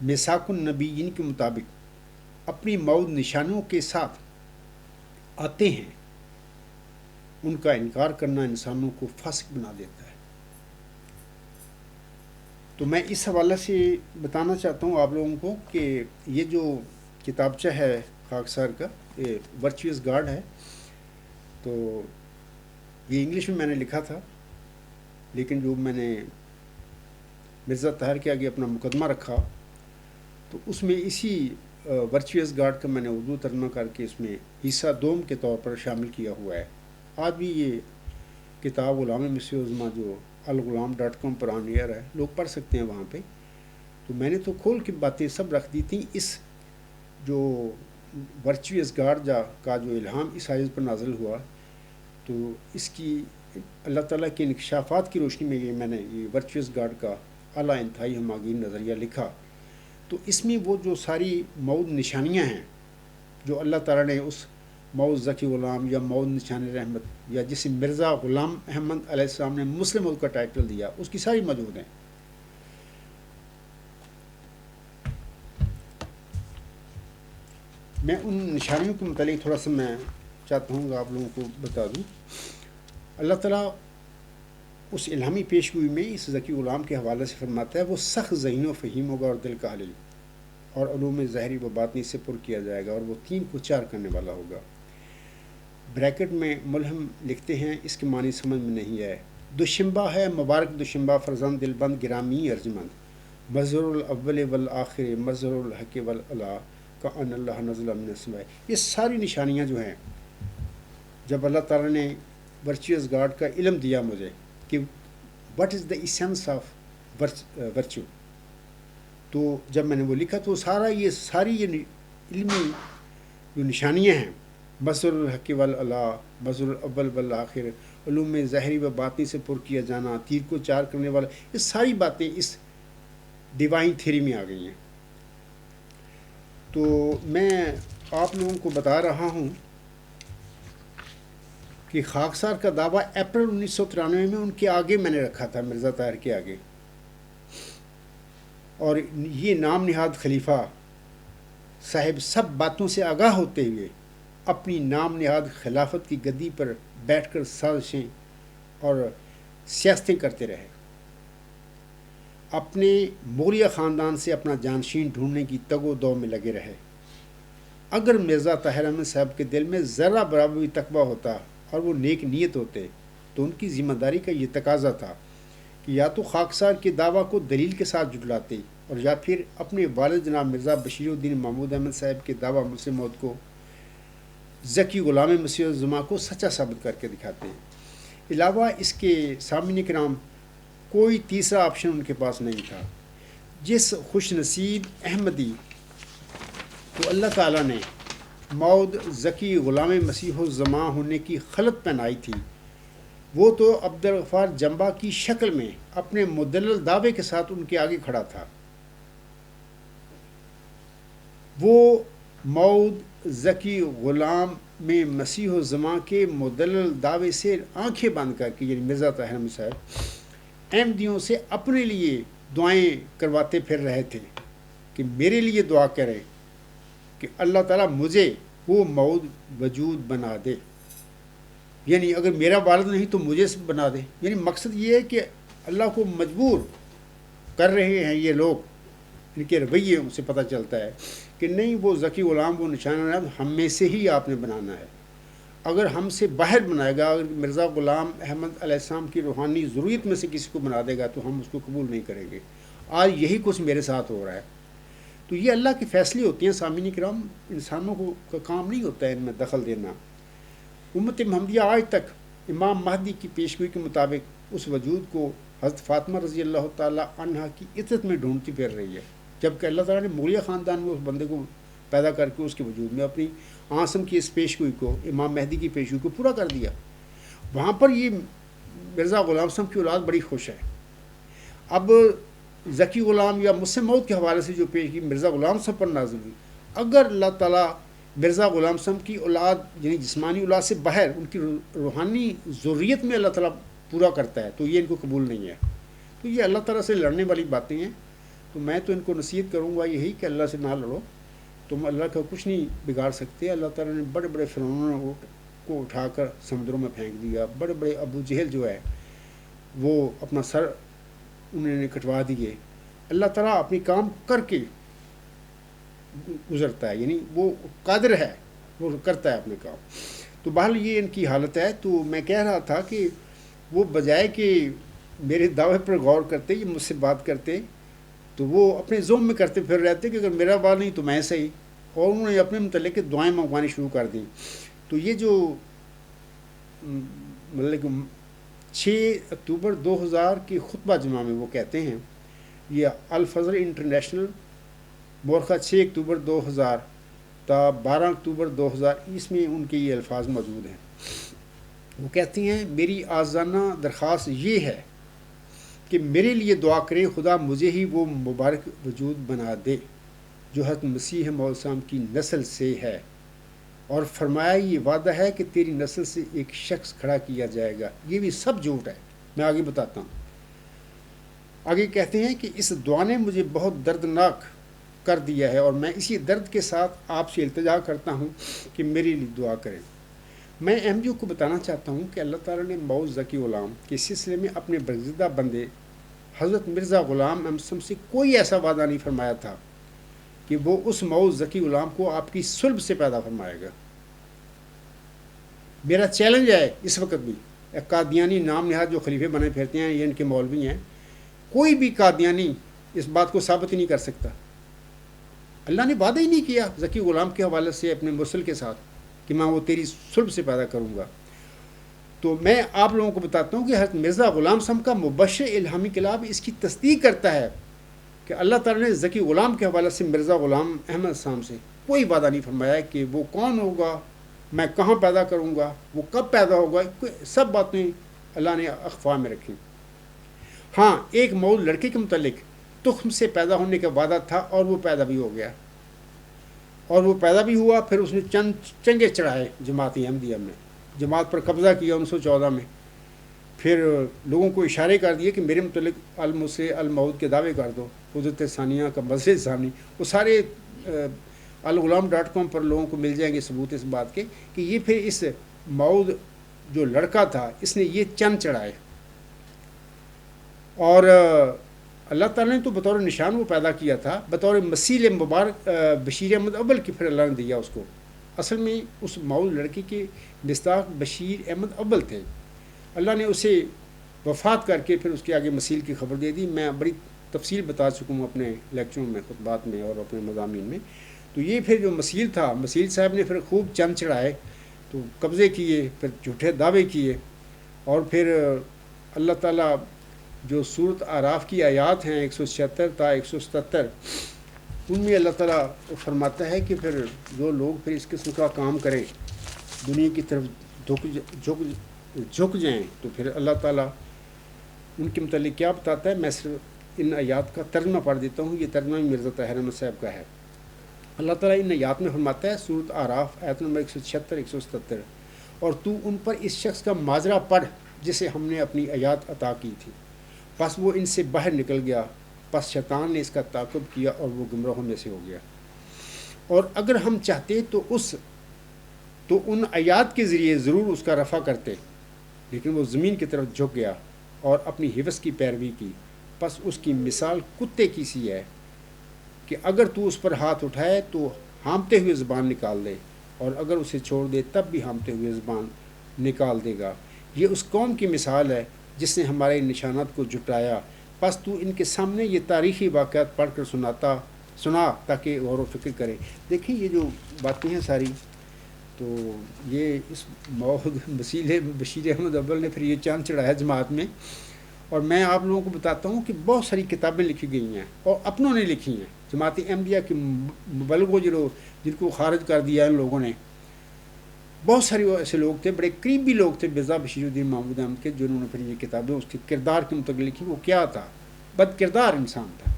میثاق النبیین کے مطابق اپنی موعود نشانوں کے ساتھ آتے ہیں، ان کا انکار کرنا انسانوں کو فاسق بنا دیتا ہے؟ تو میں اس حوالے سے بتانا چاہتا ہوں آپ لوگوں کو کہ یہ جو کتابچہ ہے خاکسار کا، یہ ورچوئس گارڈ ہے، تو یہ انگلش میں نے لکھا تھا، لیکن جو میں نے مرزا طاہر کے آگے اپنا مقدمہ رکھا تو اس میں اسی ورچوئس گارڈ کا میں نے اردو ترجمہ کر کے اس میں حصہ دوم کے طور پر شامل کیا ہوا ہے۔ آج بھی یہ کتاب غلام مسیح الزماں جو الغلام.com پر آن ایئر ہے، لوگ پڑھ سکتے ہیں وہاں پہ۔ تو میں نے تو کھول کے باتیں سب رکھ دی تھیں۔ اس جو ورچوئس گارڈ کا جو الہام اس آیت پر نازل ہوا، تو اس کی اللہ تعالیٰ کے انکشافات کی روشنی میں میں نے یہ ورچوئس گارڈ کا اعلیٰ انتہائی ہماگیر نظریہ لکھا۔ تو اس میں وہ جو ساری موعود نشانیاں ہیں جو اللہ تعالیٰ نے اس موعود ذکی غلام یا موعود نشان رحمت یا جسے مرزا غلام احمد علیہ السلام نے مسلم موعود کا ٹائٹل دیا، اس کی ساری موجود ہیں۔ میں ان نشانیوں کے متعلق تھوڑا سا میں چاہتا ہوں کہ آپ لوگوں کو بتا دوں۔ اللہ تعالیٰ اس الہامی پیش گوئی میں اس ذکی غلام کے حوالے سے فرماتا ہے، وہ سخت ذہین و فہیم ہوگا اور دل کا حلیل، اور علوم ظاہری و باطنی سے پر کیا جائے گا، اور وہ 3 کو 4 کرنے والا ہوگا۔ بریکٹ میں ملہم لکھتے ہیں، اس کے معنی سمجھ میں نہیں آئے۔ دوشنبہ ہے مبارک دوشنبہ، فرزند دلبند گرامی ارجمند، مظہر الاول والآخر، مظہر الحق والعلا، کأن اللہ نزل من السماء۔ یہ ساری نشانیاں جو ہیں، جب اللہ تعالیٰ نے ورچوئس گارڈ کا علم دیا مجھے کہ what is the essence of virtue, تو جب میں نے وہ لکھا تو ساری یہ علمی جو نشانیاں ہیں، مظہر الحق والعلا، مظہر الاول والآخر، علوم ظاہری و باطنی سے پر کیا جانا، 3 کو 4 کرنے والا، یہ ساری باتیں اس ڈیوائن تھیوری میں آ گئی ہیں۔ تو میں آپ لوگوں کو بتا رہا ہوں کہ خاکسار کا دعویٰ اپریل 1993 میں ان کے آگے میں نے رکھا تھا، مرزا طاہر کے آگے، اور یہ نام نہاد خلیفہ صاحب سب باتوں سے آگاہ ہوتے ہوئے اپنی نام نہاد خلافت کی گدی پر بیٹھ کر سازشیں اور سیاستیں کرتے رہے۔ اپنے مغلیہ خاندان سے اپنا جانشین ڈھونڈنے کی تگ و دو میں لگے رہے۔ اگر مرزا طاہر احمد صاحب کے دل میں ذرہ برابر بھی تقویٰ ہوتا اور وہ نیک نیت ہوتے تو ان کی ذمہ داری کا یہ تقاضا تھا کہ یا تو خاکسار کے دعویٰ کو دلیل کے ساتھ جھٹلاتے اور یا پھر اپنے والد جناب مرزا بشیر الدین محمود احمد صاحب کے دعویٰ مسلم موت کو ذکی غلام مسیح الزماں کو سچا ثابت کر کے دکھاتے ہیں۔ علاوہ اس کے سامعین کرام کوئی تیسرا آپشن ان کے پاس نہیں تھا۔ جس خوش نصیب احمدی کو اللہ تعالیٰ نے مود ذکی غلام مسیح الزماں ہونے کی خلط پہنائی تھی، وہ تو عبدالغفار جمبا کی شکل میں اپنے مدلل دعوے کے ساتھ ان کے آگے کھڑا تھا۔ وہ مود ذکی غلام میں مسیح الزماں کے مدلل دعوے سے آنکھیں بند کر کے، یعنی مرزا طاہر احمد صاحب، احمدیوں سے اپنے لیے دعائیں کرواتے پھر رہے تھے کہ میرے لیے دعا کریں کہ اللہ تعالیٰ مجھے وہ مود وجود بنا دے، یعنی اگر میرا والد نہیں تو مجھے بنا دے۔ یعنی مقصد یہ ہے کہ اللہ کو مجبور کر رہے ہیں یہ لوگ، ان کے رویے سے پتہ چلتا ہے کہ نہیں، وہ ذکی غلام وہ نشانہ ہم میں سے ہی آپ نے بنانا ہے۔ اگر ہم سے باہر بنائے گا، اگر مرزا غلام احمد علیہ السلام کی روحانی ضروریت میں سے کسی کو بنا دے گا تو ہم اس کو قبول نہیں کریں گے۔ آج یہی کچھ میرے ساتھ ہو رہا ہے۔ تو یہ اللہ کی فیصلے ہوتی ہیں سامعین کرام، انسانوں کا کام نہیں ہوتا ہے ان میں دخل دینا۔ امت محمدیہ آج تک امام مہدی کی پیشگوئی کے مطابق اس وجود کو حضرت فاطمہ رضی اللہ تعالیٰ عنہا کی عزت میں ڈھونڈتی پھر رہی ہے، جبکہ اللہ تعالیٰ نے مغلیہ خاندان میں اس بندے کو پیدا کر کے اس کے وجود میں اپنی آسم کی اس پیشگوئی کو، امام مہدی کی پیشگوئی کو پورا کر دیا۔ وہاں پر یہ مرزا غلام صاحب کی اولاد بڑی خوش ہے۔ اب ذکی غلام یا مسلم موت کے حوالے سے جو پیشگی مرزا غلام صاحب پر نازل ہوئی، اگر اللہ تعالیٰ مرزا غلام صاحب کی اولاد یعنی جسمانی اولاد سے باہر ان کی روحانی ضروریت میں اللہ تعالیٰ پورا کرتا ہے تو یہ ان کو قبول نہیں ہے۔ تو یہ اللہ تعالیٰ سے لڑنے والی باتیں ہیں۔ تو میں تو ان کو نصیحت کروں گا یہی کہ اللہ سے نہ لڑو، تم اللہ کا کچھ نہیں بگاڑ سکتے۔ اللہ تعالیٰ نے بڑے بڑے فرعونوں کو اٹھا کر سمندروں میں پھینک دیا، بڑے بڑے ابو جہل جو ہے وہ اپنا سر انہوں نے کٹوا دیے۔ اللہ تعالیٰ اپنی کام کر کے گزرتا ہے، یعنی وہ قادر ہے، وہ کرتا ہے اپنے کام۔ تو بہرحال یہ ان کی حالت ہے۔ تو میں کہہ رہا تھا کہ وہ بجائے کہ میرے دعوے پر غور کرتے، یہ مجھ سے بات کرتے، تو وہ اپنے ذوم میں کرتے پھر رہتے کہ اگر میرا بات نہیں تو میں صحیح، اور انہوں نے اپنے متعلق دعائیں منگوانی شروع کر دیں۔ تو یہ جو مطلب 6 اکتوبر 2000 کی خطبہ جمعہ میں وہ کہتے ہیں، یہ الفضل انٹرنیشنل مورخہ 6 اکتوبر 2000 تا 12 اکتوبر 2000 اس میں ان کے یہ الفاظ موجود ہیں۔ وہ کہتی ہیں میری آزانہ درخواست یہ ہے کہ میرے لیے دعا کریں خدا مجھے ہی وہ مبارک وجود بنا دے جو حضرت مسیح موعود السلام کی نسل سے ہے، اور فرمایا یہ وعدہ ہے کہ تیری نسل سے ایک شخص کھڑا کیا جائے گا۔ یہ بھی سب جھوٹ ہے، میں آگے بتاتا ہوں۔ آگے کہتے ہیں کہ اس دعا نے مجھے بہت دردناک کر دیا ہے اور میں اسی درد کے ساتھ آپ سے التجا کرتا ہوں کہ میرے لیے دعا کریں۔ میں احمدیوں کو بتانا چاہتا ہوں کہ اللہ تعالیٰ نے مود ذکی غلام کے سلسلے میں اپنے برگزیدہ بندے حضرت مرزا غلام احمد صاحب سے کوئی ایسا وعدہ نہیں فرمایا تھا کہ وہ اس مود ذکی غلام کو آپ کی صلب سے پیدا فرمائے گا۔ میرا چیلنج ہے اس وقت بھی، قادیانی نام نہاد جو خلیفے بنے پھرتے ہیں یہ ان کے مولوی ہیں، کوئی بھی قادیانی اس بات کو ثابت ہی نہیں کر سکتا۔ اللہ نے وعدہ ہی نہیں کیا ذکی غلام کے حوالے سے اپنے مرسل کے ساتھ کہ میں وہ تیری صلب سے پیدا کروں گا۔ تو میں آپ لوگوں کو بتاتا ہوں کہ حضرت مرزا غلام صاحب کا مبشر الہامی کلام اس کی تصدیق کرتا ہے کہ اللہ تعالیٰ نے ذکی غلام کے حوالے سے مرزا غلام احمد صاحب سے کوئی وعدہ نہیں فرمایا کہ وہ کون ہوگا، میں کہاں پیدا کروں گا، وہ کب پیدا ہوگا، سب باتیں اللہ نے اخفا میں رکھی۔ ہاں، ایک مولود لڑکے کے متعلق تخم سے پیدا ہونے کا وعدہ تھا اور وہ پیدا بھی ہو گیا، اور وہ پیدا بھی ہوا۔ پھر اس نے چند چنگے چڑھائے جماعت احمدیہ میں، جماعت پر قبضہ کیا 1914 میں، پھر لوگوں کو اشارے کر دیے کہ میرے متعلق المسیح الموعود کے دعوے کر دو، قدرت ثانیہ کا مظہر ثانی، وہ سارے الغلام.com پر لوگوں کو مل جائیں گے ثبوت اس بات کے کہ یہ پھر اس موعود جو لڑکا تھا اس نے یہ چند چڑھائے۔ اور اللہ تعالیٰ نے تو بطور نشان وہ پیدا کیا تھا، بطور مسیل مبارک بشیر احمد اول کی پھر اللہ نے دیا اس کو. اصل میں اس ماؤد لڑکی کے مصداق بشیر احمد اول تھے. اللہ نے اسے وفات کر کے پھر اس کے آگے مسیل کی خبر دے دی. میں بڑی تفصیل بتا چکا ہوں اپنے لیکچروں میں، خطبات میں اور اپنے مضامین میں. تو یہ پھر جو مسیل تھا، مسیل صاحب نے پھر خوب چند چڑھائے، تو قبضے کیے، پھر جھوٹے دعوے کیے، اور پھر اللہ تعالیٰ جو سورت اعراف کی آیات ہیں 176 تا 177، ان میں اللہ تعالیٰ فرماتا ہے کہ پھر جو لوگ پھر اس قسم کا کام کریں، دنیا کی طرف جھک جائیں، تو پھر اللہ تعالیٰ ان کے متعلق کیا بتاتا ہے. میں صرف ان آیات کا ترجمہ پڑھ دیتا ہوں. یہ ترجمہ بھی مرزا طاہر احمد صاحب کا ہے. اللہ تعالیٰ ان آیات میں فرماتا ہے، سورت اعراف آیت نمبر 176 177، اور تو ان پر اس شخص کا ماجرا پڑھ جسے ہم نے اپنی آیات عطا کی تھی، پس وہ ان سے باہر نکل گیا، پس شیطان نے اس کا تعاقب کیا اور وہ گمراہوں میں سے ہو گیا. اور اگر ہم چاہتے تو ان آیات کے ذریعے ضرور اس کا رفع کرتے، لیکن وہ زمین کی طرف جھک گیا اور اپنی حوث کی پیروی کی. پس اس کی مثال کتے کی سی ہے کہ اگر تو اس پر ہاتھ اٹھائے تو ہانپتے ہوئے زبان نکال دے، اور اگر اسے چھوڑ دے تب بھی ہانپتے ہوئے زبان نکال دے گا. یہ اس قوم کی مثال ہے جس نے ہمارے نشانات کو جھٹلایا. پس تو ان کے سامنے یہ تاریخی واقعات پڑھ کر سنا تاکہ غور و فکر کرے. دیکھیں یہ جو باتیں ہیں ساری، تو یہ اس موعود مسیل بشیر احمد اول نے پھر یہ چاند چڑھایا جماعت میں. اور میں آپ لوگوں کو بتاتا ہوں کہ بہت ساری کتابیں لکھی گئی ہیں اور اپنوں نے لکھی ہیں. جماعت احمدیہ کے مبلغوں جن کو خارج کر دیا ان لوگوں نے، بہت سارے ایسے لوگ تھے، بڑے قریبی لوگ تھے مرزا بشیر الدین محمود احمد کے، جنہوں نے پھر یہ کتابیں اس کے کردار کے متعلق لکھی. وہ کیا تھا؟ بد کردار انسان تھا.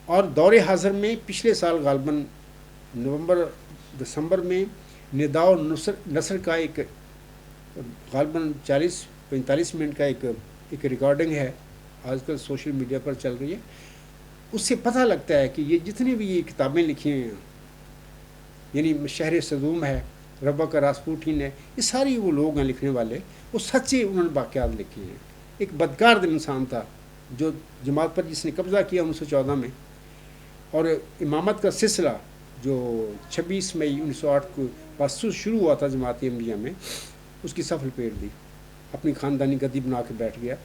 اور دور حاضر میں پچھلے سال غالباً دسمبر میں نداء و نثر کا ایک غالباً 40-45 منٹ کا ایک ریکارڈنگ ہے، آج کل سوشل میڈیا پر چل رہی ہے. اس سے پتہ لگتا ہے کہ یہ جتنی بھی یہ کتابیں لکھی ہیں، یعنی شہر صدوم ہے، ربا کا راسپوٹین ہے، یہ ساری وہ لوگ ہیں لکھنے والے، وہ سچے انہوں نے واقعات لکھے ہیں. ایک بدکار انسان تھا جو جماعت پر جس نے قبضہ کیا 1914 میں، اور امامت کا سلسلہ جو 26 مئی 1908 کو بس شروع ہوا تھا جماعت احمدیہ میں، اس کی صف لپیٹ دی، اپنی خاندانی گدی بنا کے بیٹھ گیا.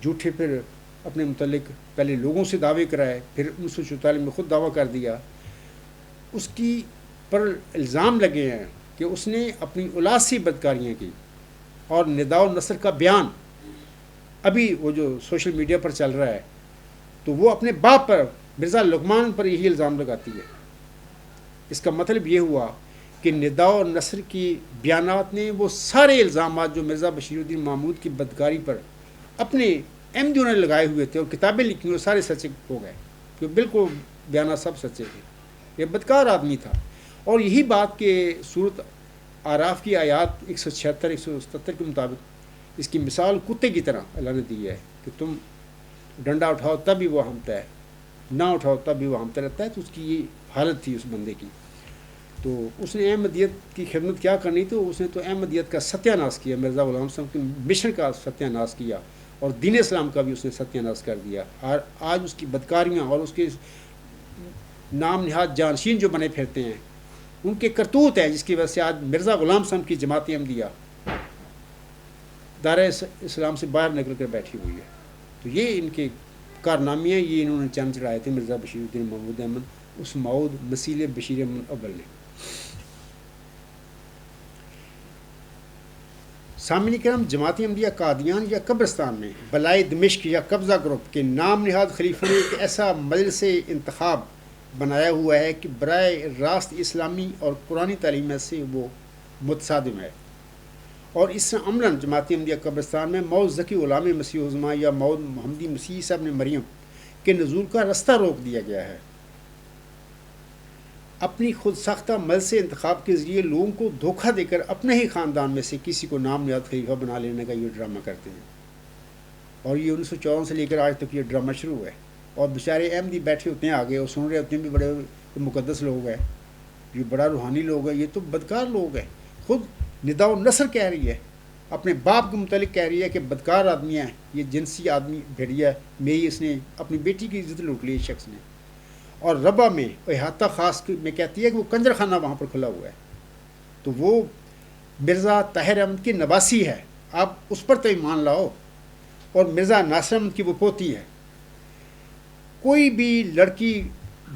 جھوٹے پھر اپنے متعلق پہلے لوگوں سے دعوے کرائے، پھر 1944 میں خود دعویٰ کر دیا. اس کی پر الزام لگے ہیں کہ اس نے اپنی اولاد سے بدکاریاں کی. اور نداء و نثر کا بیان ابھی وہ جو سوشل میڈیا پر چل رہا ہے، تو وہ اپنے باپ پر، مرزا لقمان پر یہی الزام لگاتی ہے. اس کا مطلب یہ ہوا کہ نداء و نثر کی بیانات نے وہ سارے الزامات جو مرزا بشیر الدین محمود کی بدکاری پر اپنے احمدیوں نے لگائے ہوئے تھے اور کتابیں لکھی وہ سارے سچے ہو گئے، کہ بالکل بیانات سب سچے تھے. یہ بدکار آدمی تھا. اور یہی بات کہ سورت اعراف کی آیات 176 177 کے مطابق اس کی مثال کتے کی طرح اللہ نے دی ہے کہ تم ڈنڈا اٹھاؤ تب بھی وہ ہانپتا ہے، نہ اٹھاؤ تب بھی وہ ہانپتا رہتا ہے. تو اس کی یہ حالت تھی اس بندے کی. تو اس نے احمدیت کی خدمت کیا کرنی، تو اس نے تو احمدیت کا ستیہ ناش کیا، مرزا غلام صاحب کے مشن کا ستیہ ناش کیا، اور دین اسلام کا بھی اس نے ستیہ ناش کر دیا. اور آج اس کی بدکاریاں اور اس کے نام نہاد جانشین جو بنے پھرتے ہیں، ان کے کرتوت ہیں، جس کی وجہ سے آج مرزا غلام صاحب کی جماعت احمدیہ دائرہ اسلام سے باہر نکل کر بیٹھی ہوئی ہے. تو یہ ان کے کارنامے ہیں، یہ انہوں نے چند چڑھائے تھے مرزا بشیر الدین محمود احمد اس موعود مسیل بشیر احمد اول نے. سامعین کرام، جماعت احمدیہ قادیان یا قبرستان میں بلائے دمشق یا قبضہ گروپ کے نام نہاد خلیفوں نے ایک ایسا مجلس انتخاب بنایا ہوا ہے کہ برائے راست اسلامی اور قرآنی تعلیمات سے وہ متصادم ہے. اور اس سے عملاً جماعت احمدیہ قبرستان میں موعود ذکی غلام مسیح عظمیٰ یا موعود محمدی مسیح صاحب نے مریم کے نزول کا رستہ روک دیا گیا ہے. اپنی خود ساختہ مجلس انتخاب کے ذریعے لوگوں کو دھوکہ دے کر اپنے ہی خاندان میں سے کسی کو نام نہاد خلیفہ بنا لینے کا یہ ڈرامہ کرتے ہیں. اور یہ 1954 سے لے کر آج تک یہ ڈرامہ شروع ہے. اور بیچارے احمدی بیٹھے ہوتے ہیں آگے اور سن رہے ہوتے ہیں بھی بڑے مقدس لوگ ہیں، یہ بڑا روحانی لوگ ہیں، یہ تو بدکار لوگ ہیں. خود نداء و نثر کہہ رہی ہے اپنے باپ کے متعلق کہہ رہی ہے کہ بدکار آدمی ہے، یہ جنسی آدمی بھیڑیا ہے، میری اس نے اپنی بیٹی کی عزت لوٹ لی اس شخص نے. اور ربا میں احاطہ خاص میں کہتی ہے کہ وہ کنجر خانہ وہاں پر کھلا ہوا ہے. تو وہ مرزا طاہر احمد کی نواسی ہے، آپ اس پر تو ایمان لاؤ. اور مرزا ناصر احمد کی وہ پوتی ہے. کوئی بھی لڑکی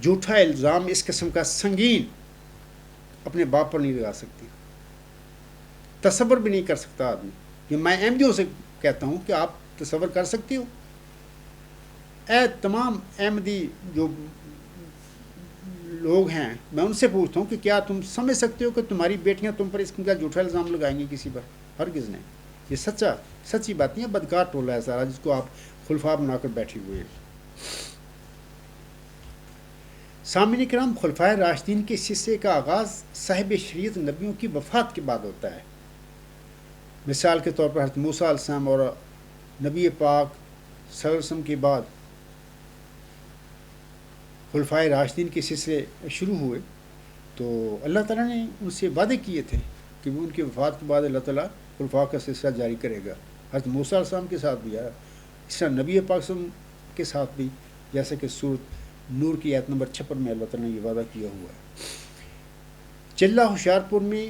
جھوٹا الزام اس قسم کا سنگین اپنے باپ پر نہیں لگا سکتی، تصور بھی نہیں کر سکتا آدمی. کہ میں احمدیوں سے کہتا ہوں کہ آپ تصور کر سکتی ہو؟ اے تمام احمدی جو لوگ ہیں، میں ان سے پوچھتا ہوں کہ کیا تم سمجھ سکتے ہو کہ تمہاری بیٹیاں تم پر اس کا جھوٹا الزام لگائیں گی کسی پر؟ ہرگز نہیں. یہ سچی بات نہیں ہے، بدکار ٹولہ ہے سارا جس کو آپ خلفاء بنا کر بیٹھے ہوئے ہیں. سامعین کرام، خلفائے راشدین کے سلسلے کا آغاز صاحب شریعت نبیوں کی وفات کے بعد ہوتا ہے. مثال کے طور پر حضرت موسیٰ علیہ السلام اور نبی پاک صلی اللہ علیہ وسلم کے بعد خلفائے راشدین کے سلسلے شروع ہوئے تو اللہ تعالیٰ نے ان سے وعدے کیے تھے کہ وہ ان کی وفات کے بعد اللہ تعالیٰ خلفاء کا سلسلہ جاری کرے گا. حضرت موسیٰ علیہ السلام کے ساتھ بھی ہے، اس طرح نبی پاک صلی اللہ علیہ وسلم کے ساتھ بھی، جیسے کہ سورۃ نور کی آیت نمبر 56 میں اللہ تعالیٰ نے یہ وعدہ کیا ہوا ہے. چلہ ہوشیارپور میں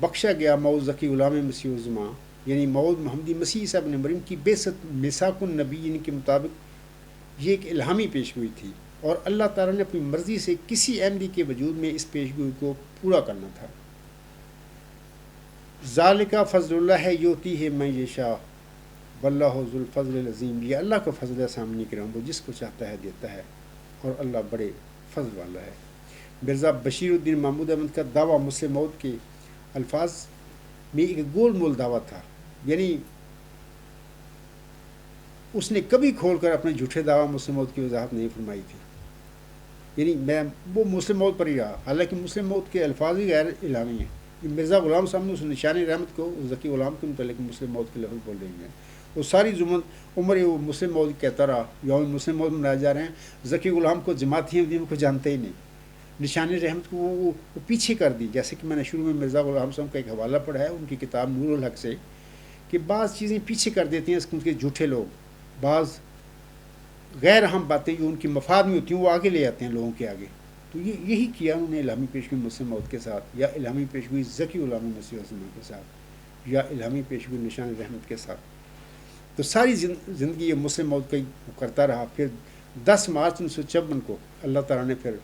بخشا گیا مئو ذکی غلام مسیح الزماں یعنی مئو محمدی مسیح صاحب نے مریم کی بعثت میثاق النبیین کے مطابق یہ ایک الہامی پیشگوئی تھی، اور اللہ تعالیٰ نے اپنی مرضی سے کسی احمدی کے وجود میں اس پیشگوئی کو پورا کرنا تھا. ذالک فضل اللہ یؤتی ہے من یشاء واللہ ذو الفضل العظیم. یہ اللہ کا فضل ہے سامنے کرام، وہ جس کو چاہتا ہے دیتا ہے، اور اللہ بڑے فضل والا ہے. مرزا بشیر الدین محمود احمد کا دعویٰ مسلم موت کے الفاظ میں ایک گول مول دعویٰ تھا، یعنی اس نے کبھی کھول کر اپنے جھوٹے دعویٰ مسلم موت کی وضاحت نہیں فرمائی تھی. یعنی وہ مسلم موت پر ہی رہا، حالانکہ مسلم موت کے الفاظ ہی غیر الہامی ہیں. مرزا غلام صاحب نے اس نشان رحمت کو ذکی غلام کے متعلق مسلم موت کے لفظ بول رہی ہیں. وہ ساری عمر وہ مسلم موت کہتا رہا، یوم مسلم موت منائے جا رہے ہیں. ذکی غلام کو جماعتی احمدیوں کو جانتے ہی نہیں، نشان رحمت کو وہ پیچھے کر دی. جیسے کہ میں نے شروع میں مرزا غلام صاحب کا ایک حوالہ پڑھا ہے ان کی کتاب نور الحق سے، کہ بعض چیزیں پیچھے کر دیتے ہیں ان کے جھوٹے لوگ، بعض غیر اہم باتیں جو ان کی مفاد میں ہوتی ہیں وہ آگے لے آتے ہیں لوگوں کے آگے. تو یہی کیا انہوں نے الہامی پیشگوئی مسلم موت کے ساتھ، یا الہامی پیشگوئی ذکی غلام مسیح الزماں کے ساتھ، یا الہامی پیشگوئی نشان رحمت کے ساتھ. تو ساری زندگی یہ مسلم موت کا ہی کرتا رہا. پھر 10 مارچ 1954 کو اللہ تعالیٰ نے پھر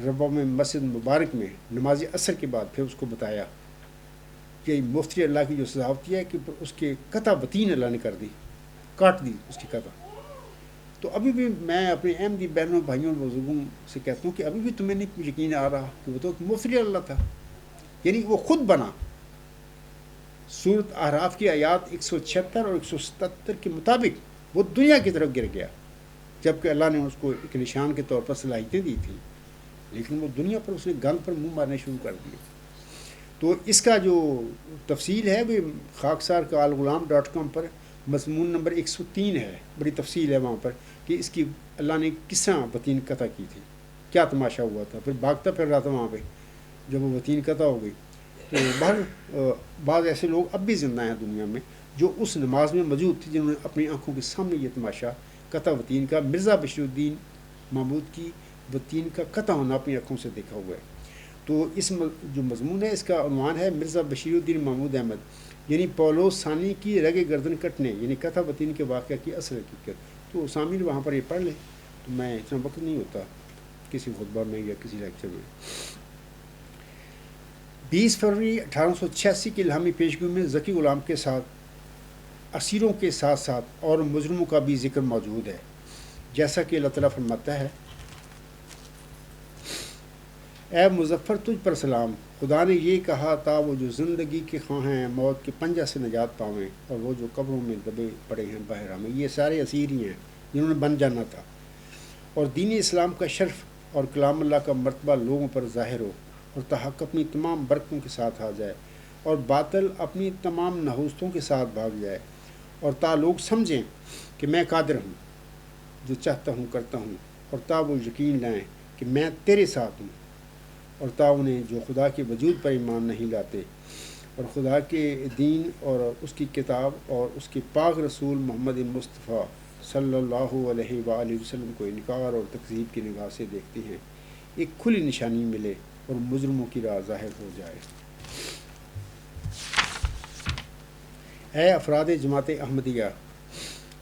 ربوہ میں مسجد مبارک میں نماز عصر کے بعد پھر اس کو بتایا کہ مفتی اللہ کی جو سزا ہوتی ہے کہ اس کے قطع وطین اللہ نے کر دی، کاٹ دی اس کی قطع. تو ابھی بھی میں اپنے احمدی بہنوں بھائیوں اور بزرگوں سے کہتا ہوں کہ ابھی بھی تمہیں نہیں یقین آ رہا کہ وہ تو مفتی اللہ تھا، یعنی وہ خود بنا. سورۃ اعراف کی آیات 176 اور 177 کے مطابق وہ دنیا کی طرف گر گیا، جبکہ اللہ نے اس کو ایک نشان کے طور پر صلاحیتیں دی تھیں، لیکن وہ دنیا پر اس نے گند پر منہ مارنے شروع کر دیے. تو اس کا جو تفصیل ہے وہ خاکسار.غلام.com پر مضمون نمبر 103 ہے، بڑی تفصیل ہے وہاں پر کہ اس کی اللہ نے کس طرح وطین قطع کی تھی، کیا تماشا ہوا تھا. پھر بھاگتا پھر رہا تھا وہاں پہ جب وہ وطین قطع ہو گئی. تو بعض ایسے لوگ اب بھی زندہ ہیں دنیا میں جو اس نماز میں موجود تھے، جنہوں نے اپنی آنکھوں کے سامنے یہ تماشا قطع وطین کا، مرزا بشیر الدین محمود کی وطین کا قطع ہونا اپنی آنکھوں سے دیکھا ہوا ہے. تو اس جو مضمون ہے اس کا عنوان ہے مرزا بشیر الدین محمود احمد یعنی پولوس ثانی کی رگ گردن کٹنے یعنی قطع وطین کے واقعہ کی اصل حقیقت. تو سامعین وہاں پر یہ پڑھ لیں، تو میں اتنا وقت نہیں ہوتا کسی خطبہ میں یا کسی لیکچر میں. 20 فروری 1886 کی الہامی پیشگوئی میں ذکی غلام کے ساتھ اسیروں کے ساتھ ساتھ اور مجرموں کا بھی ذکر موجود ہے، جیسا کہ اللہ تعالیٰ فرماتا ہے: اے مظفر تجھ پر سلام، خدا نے یہ کہا تھا وہ جو زندگی کے خواہ ہیں موت کے پنجہ سے نجات پاویں، اور وہ جو قبروں میں دبے پڑے ہیں بحرہ میں. یہ سارے اسیر ہی ہیں جنہوں نے بن جانا تھا. اور دین اسلام کا شرف اور کلام اللہ کا مرتبہ لوگوں پر ظاہر ہو، اور تحق اپنی تمام برکتوں کے ساتھ آ جائے، اور باطل اپنی تمام نحوستوں کے ساتھ بھاگ جائے، اور تا لوگ سمجھیں کہ میں قادر ہوں، جو چاہتا ہوں کرتا ہوں، اور تا وہ یقین لائیں کہ میں تیرے ساتھ ہوں، اور تا انہیں جو خدا کے وجود پر ایمان نہیں لاتے اور خدا کے دین اور اس کی کتاب اور اس کے پاک رسول محمد مصطفیٰ صلی اللہ علیہ وآلہ وسلم کو انکار اور تکذیب کی نگاہ سے دیکھتے ہیں، ایک کھلی نشانی ملے اور مجرموں کی راہ ظاہر ہو جائے۔ اے افراد جماعت احمدیہ،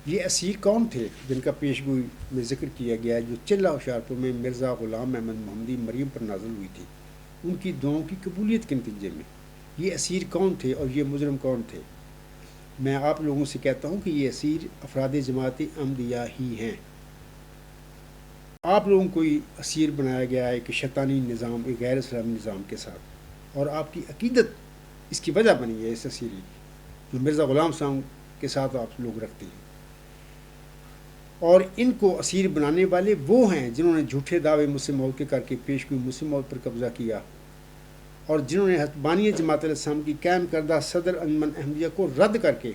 یہ اسیر کون تھے جن کا پیشگوئی میں ذکر کیا گیا ہے، جو چلہ ہوشیارپور میں مرزا غلام احمد محمدی مریم پر نازل ہوئی تھی، ان کی دعاؤں کی قبولیت کے نتیجے میں؟ یہ اسیر کون تھے اور یہ مجرم کون تھے؟ میں آپ لوگوں سے کہتا ہوں کہ یہ اسیر افراد جماعت احمدیہ ہی ہیں۔ آپ لوگوں کو اسیر بنایا گیا ہے ایک شیطانی نظام، ایک غیر اسلامی نظام کے ساتھ، اور آپ کی عقیدت اس کی وجہ بنی ہے اس اسیری جو مرزا غلام صاحب کے ساتھ آپ لوگ رکھتے ہیں۔ اور ان کو اسیر بنانے والے وہ ہیں جنہوں نے جھوٹے دعوے مسلم موت کے کر کے پیشگوئی مسلم موت پر قبضہ کیا، اور جنہوں نے بانی جماعت الاسلام کی قائم کردہ صدر انجمن احمدیہ کو رد کر کے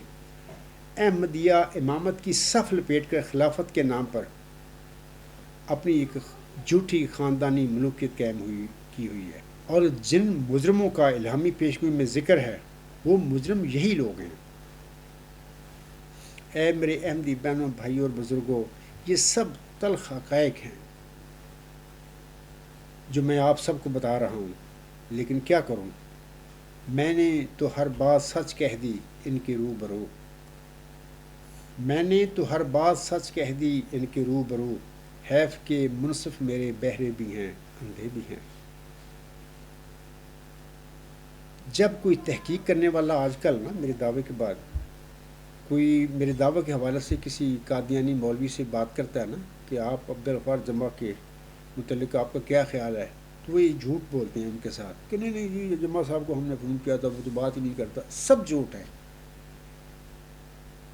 احمدیہ امامت کی صف لپیٹ کر خلافت کے نام پر اپنی ایک جھوٹی خاندانی ملوکیت قائم کی ہوئی ہے۔ اور جن مجرموں کا الہامی پیشگوئی میں ذکر ہے وہ مجرم یہی لوگ ہیں۔ اے میرے احمدی بہنوں، بھائیوں اور بزرگوں، یہ سب تلخ حقائق ہیں جو میں آپ سب کو بتا رہا ہوں، لیکن کیا کروں؟ میں نے تو ہر بات سچ کہہ دی ان کے روبرو، میں نے تو ہر بات سچ کہہ دی ان کے روبرو، حیف کے منصف میرے بہرے بھی ہیں اندھے بھی ہیں۔ جب کوئی تحقیق کرنے والا آج کل میرے دعوے کے بعد کوئی میرے دعوے کے حوالے سے کسی قادیانی مولوی سے بات کرتا ہے کہ آپ عبدالغفار جمعہ کے متعلق آپ کا کیا خیال ہے، تو وہ یہ جھوٹ بولتے ہیں ان کے ساتھ کہ نہیں یہ جمعہ صاحب کو ہم نے فون کیا تھا، وہ تو بات ہی نہیں کرتا، سب جھوٹ ہے۔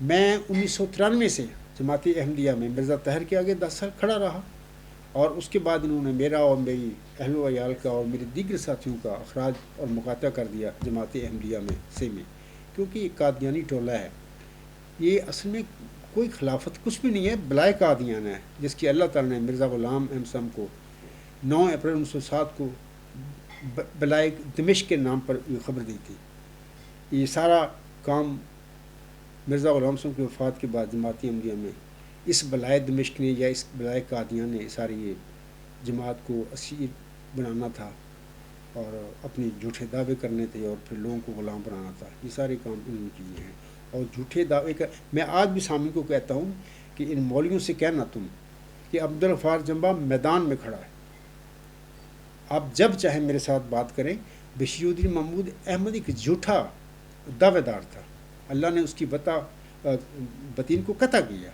میں 1993 سے جماعت احمدیہ میں مرزا طاہر کے آگے 10 سال کھڑا رہا، اور اس کے بعد انہوں نے میرا اور میری اہل و عیال کا اور میرے دیگر ساتھیوں کا اخراج اور مقاطع کر دیا جماعت احمدیہ میں کیونکہ یہ قادیانی ٹولہ ہے۔ یہ اصل میں کوئی خلافت کچھ بھی نہیں ہے، بلائے قادیان ہے جس کی اللہ تعالیٰ نے مرزا غلام احمد صاحب کو 9 اپریل 1907 کو بلائے دمشق کے نام پر یہ خبر دی تھی۔ یہ سارا کام مرزا غلام صاحب کی وفات کے بعد جماعت احمدیہ میں اس بلائے دمشق نے یا اس بلائے قادیان نے ساری یہ جماعت کو اسیر بنانا تھا اور اپنی جھوٹے دعوے کرنے تھے اور پھر لوگوں کو غلام بنانا تھا۔ یہ سارے کام انہوں نے کیے ہیں، اور جھوٹے دعوے کا میں آج بھی سامعین کو کہتا ہوں کہ ان مولویوں سے کہنا تم کہ عبدالغفار جمعہ میدان میں کھڑا ہے، آپ جب چاہیں میرے ساتھ بات کریں۔ بشیر الدین محمود احمد ایک جھوٹا دعوے دار تھا، اللہ نے اس کی بطین کو قطع کیا،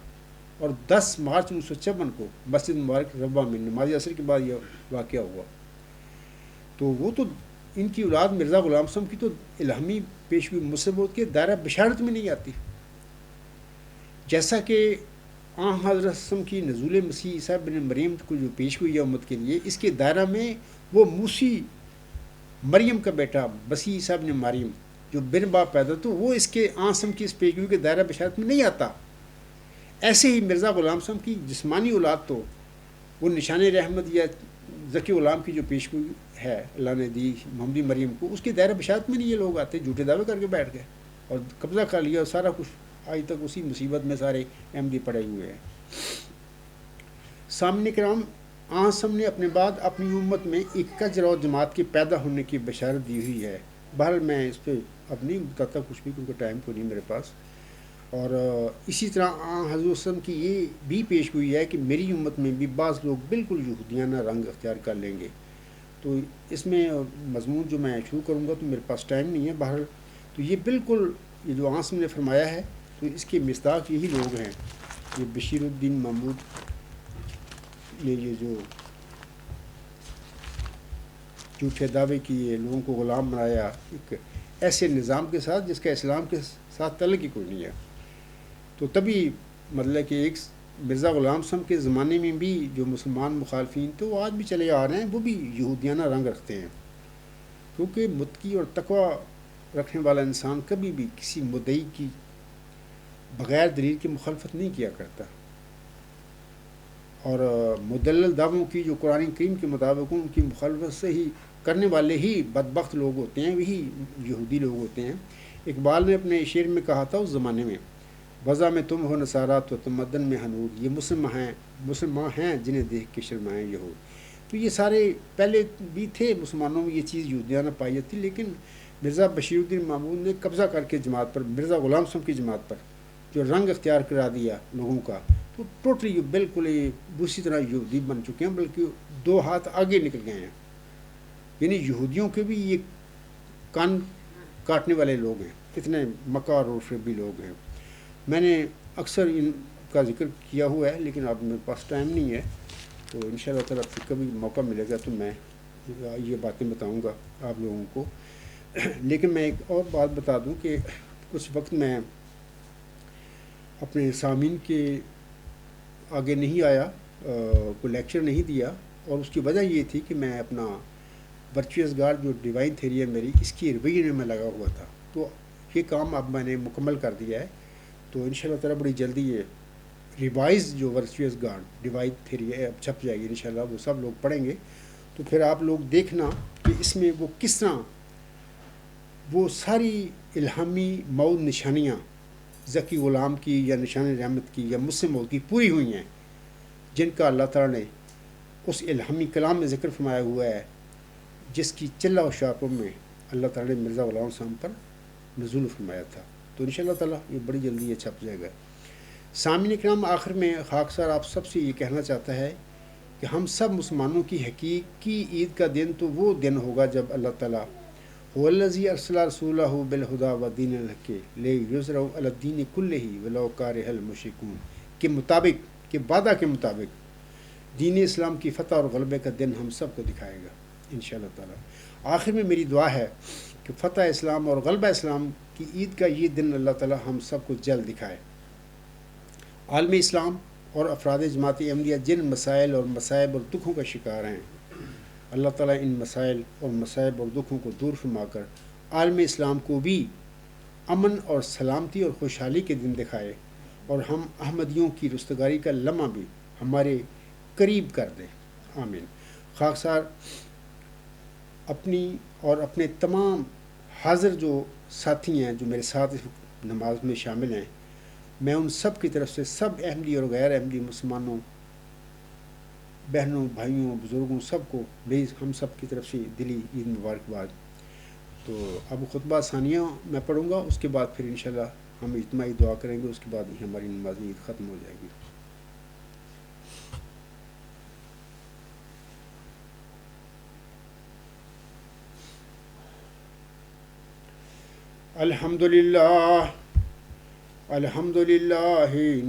اور 10 مارچ 1956 کو مسجد مبارک ربا میں نماز عصر کے بعد یہ واقعہ ہوا۔ تو وہ تو ان کی اولاد مرزا غلام صاحب کی تو الہامی پیشگوئی مسلم موت کے دائرہ بشارت میں نہیں آتی، جیسا کہ حضرت صلی کی نزول مسیح عیسیٰ بن مریم کو جو پیشگوئی ہے امت کے لیے، اس کے دائرہ میں وہ موسی مریم کا بیٹا مسیح عیسیٰ بن مریم جو بن باپ پیدا تو وہ اس کے آنسم کی اس پیشگوئی کے دائرہ بشارت میں نہیں آتا۔ ایسے ہی مرزا غلام صاحب کی جسمانی اولاد تو وہ نشان رحمت یا ذکی غلام کی جو پیشگوئی ہے اللہ نے دی محمدی مریم کو، اس کے دائرہ بشارت میں نہیں یہ لوگ آتے، جھوٹے دعوے کر کے بیٹھ گئے اور قبضہ کر لیا، اور سارا کچھ آج تک اسی مصیبت میں سارے احمدی پڑے ہوئے ہیں۔ سامنے کرام آنسم نے اپنے بعد اپنی امت میں ایک کجر اور جماعت کے پیدا ہونے کی بشارت دی ہوئی ہے۔ بہرحال میں اس پہ اب نہیں بتاتا کچھ بھی کیونکہ ٹائم کو نہیں میرے پاس۔ اور اسی طرح حضور صلی اللہ علیہ وسلم کی یہ بھی پیشگوئی ہے کہ میری امت میں بھی بعض لوگ بالکل یہودیانہ رنگ اختیار کر لیں گے۔ تو اس میں مضمون جو میں شروع کروں گا تو میرے پاس ٹائم نہیں ہے۔ بہرحال تو یہ بالکل یہ جو آنسم نے فرمایا ہے تو اس کے مصداق یہی لوگ ہیں، یہ بشیر الدین محمود نے یہ جو جھوٹے دعوے کیے، لوگوں کو غلام بنایا ایک ایسے نظام کے ساتھ جس کا اسلام کے ساتھ تعلق ہی کوئی نہیں ہے۔ تو تبھی مطلب کہ ایک مرزا غلام صاحب کے زمانے میں بھی جو مسلمان مخالفین تو وہ آج بھی چلے آ رہے ہیں، وہ بھی یہودیانہ رنگ رکھتے ہیں، کیونکہ متقی اور تقوی رکھنے والا انسان کبھی بھی کسی مدعی کی بغیر دلیل کی مخالفت نہیں کیا کرتا۔ اور مدلل دعووں کی جو قرآن کریم کے مطابق ان کی مخالفت سے ہی کرنے والے ہی بدبخت لوگ ہوتے ہیں، وہی یہودی لوگ ہوتے ہیں۔ اقبال نے اپنے شعر میں کہا تھا اس زمانے میں، وضع میں تم ہو نصارات و تمدن میں ہنود، یہ مسلمان ہیں جنہیں دیکھ کے شرمائیں یہود۔ تو یہ سارے پہلے بھی تھے مسلمانوں میں یہ چیز یہودیانہ پائی جاتی، لیکن مرزا بشیر الدین محمود نے قبضہ کر کے جماعت پر، مرزا غلام صاحب کی جماعت پر جو رنگ اختیار کرا دیا لوگوں کا، تو ٹوٹلی بالکل دوسری طرح یہودی بن چکے ہیں، بلکہ 2 ہاتھ آگے نکل گئے ہیں۔ یعنی یہودیوں کے بھی یہ کان کاٹنے والے لوگ ہیں، اتنے مکار اور فریبی لوگ ہیں۔ میں نے اکثر ان کا ذکر کیا ہوا ہے، لیکن اب میرے پاس ٹائم نہیں ہے، تو انشاءاللہ تعالیٰ پھر کبھی موقع ملے گا تو میں یہ باتیں بتاؤں گا آپ لوگوں کو۔ لیکن میں ایک اور بات بتا دوں کہ اس وقت میں اپنے سامعین کے آگے نہیں آیا، کوئی لیکچر نہیں دیا، اور اس کی وجہ یہ تھی کہ میں اپنا ورچوئس گاڈ جو ڈیوائن تھیری ہے میری، اس کی رویے میں لگا ہوا تھا۔ تو یہ کام اب میں نے مکمل کر دیا ہے، تو انشاءاللہ تعالیٰ بڑی جلدی یہ ریوائز جو ورچوئس گاڈ ڈیوائن تھیری ہے اب چھپ جائے گی انشاءاللہ، وہ سب لوگ پڑھیں گے، تو پھر آپ لوگ دیکھنا کہ اس میں وہ کس طرح وہ ساری الہامی مود نشانیاں ذکی غلام کی یا نشان رحمت کی یا مسلم مود کی پوری ہوئی ہیں، جن کا اللہ تعالیٰ نے اس الہامی کلام میں ذکر فرمایا ہوا ہے، جس کی چلہ و شاپوں میں اللہ تعالیٰ نے مرزا غلام صاحب پر نزول فرمایا تھا۔ تو انشاءاللہ تعالیٰ یہ بڑی جلدی یہ چھپ جائے گا۔ سامعین کرام، آخر میں خاکسار آپ سب سے یہ کہنا چاہتا ہے کہ ہم سب مسلمانوں کی حقیقی عید کا دن تو وہ دن ہوگا جب اللہ تعالیٰ والذی ارسل رسولہ بالہدی ودین الحق لیظہرہ علی الدین کلہ ولو کارہ المشرکون کے مطابق، کے وعدہ کے مطابق دین اسلام کی فتح اور غلبے کا دن ہم سب کو دکھائے گا انشاءاللہ تعالیٰ۔ آخر میں میری دعا ہے کہ فتح اسلام اور غلبہ اسلام کی عید کا یہ دن اللہ تعالیٰ ہم سب کو جلد دکھائے۔ عالم اسلام اور افراد جماعت احمدیہ جن مسائل اور مصائب اور دکھوں کا شکار ہیں، اللہ تعالیٰ ان مسائل اور مصائب اور دکھوں کو دور فرما کر عالم اسلام کو بھی امن اور سلامتی اور خوشحالی کے دن دکھائے، اور ہم احمدیوں کی رستگاری کا لمحہ بھی ہمارے قریب کر دے، آمین۔ خاکسار اپنی اور اپنے تمام حاضر جو ساتھی ہیں جو میرے ساتھ اس وقت نماز میں شامل ہیں، میں ان سب کی طرف سے سب احمدی اور غیر احمدی مسلمانوں، بہنوں، بھائیوں، بزرگوں، سب کو میری ہم سب کی طرف سے دلی عید مبارکباد۔ تو اب خطبہ ثانیہ میں پڑھوں گا، اس کے بعد پھر انشاءاللہ ہم اجتماعی دعا کریں گے، اس کے بعد ہی ہماری نماز عید ختم ہو جائے گی۔ الحمدللہ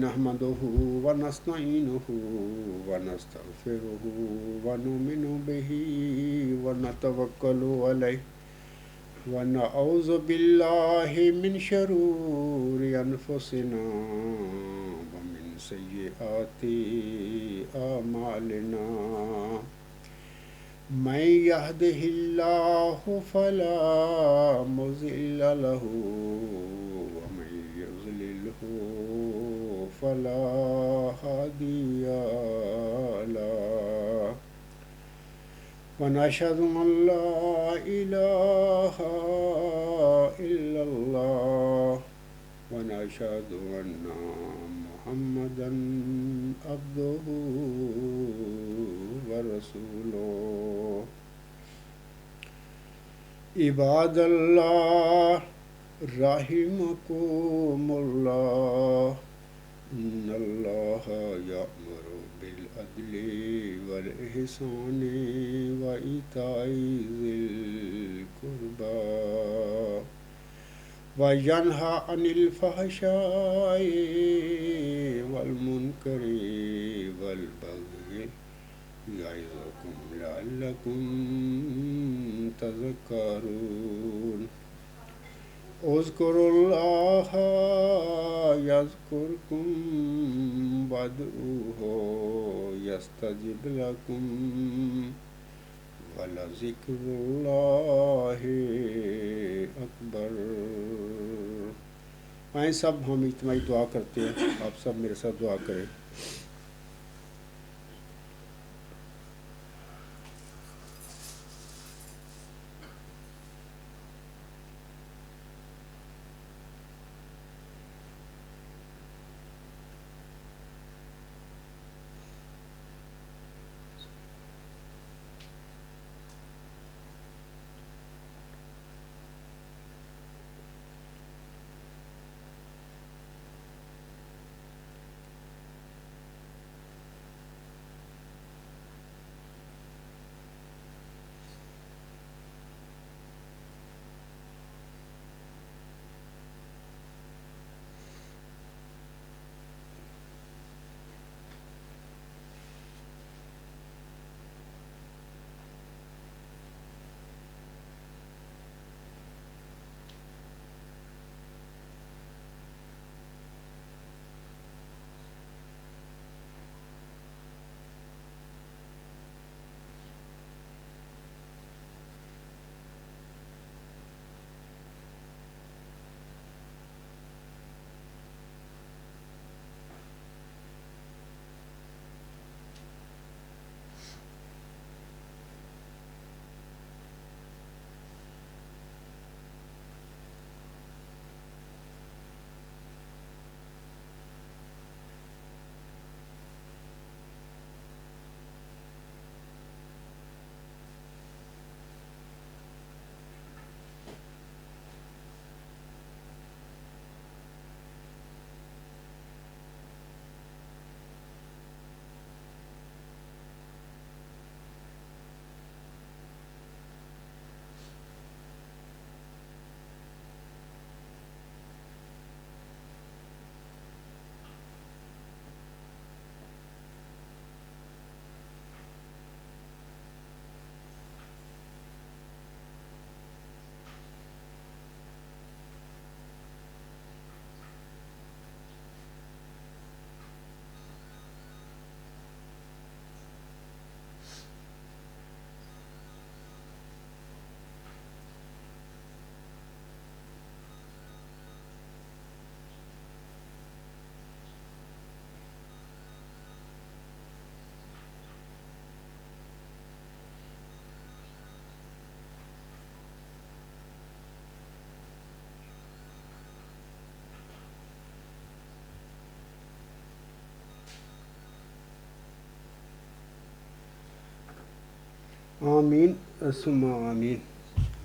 نحمدہ ونستعینہ ونستغفرہ ونؤمن بہ ونتوکل علیہ ونعوذ باللہ من شرور انفسنا ومن سیئات اعمالنا، من یہدہ اللہ فلا مضل لہ ومن یضللہ فلا ہادی لہ، ونشہد ان لا الہ الا اللہ ونشہد ان محمدا عبدہ ورسولہ۔ عباد اللہ رحمکم اللہ، ان اللہ یأمر بالعدل والإحسان وإیتاء ذی القربى وینہی عن الفحشاء والمنکر والبغی یعظکم لعلکم تذکرون۔ اذکروا اللہ یذکرکم وادعوہ یستجب لکم ولذکر اللہ اکبر۔ آئیں سب ہم اجتماعی دعا کرتے ہیں، آپ سب میرے ساتھ دعا کریں۔ آمین ثم آمین.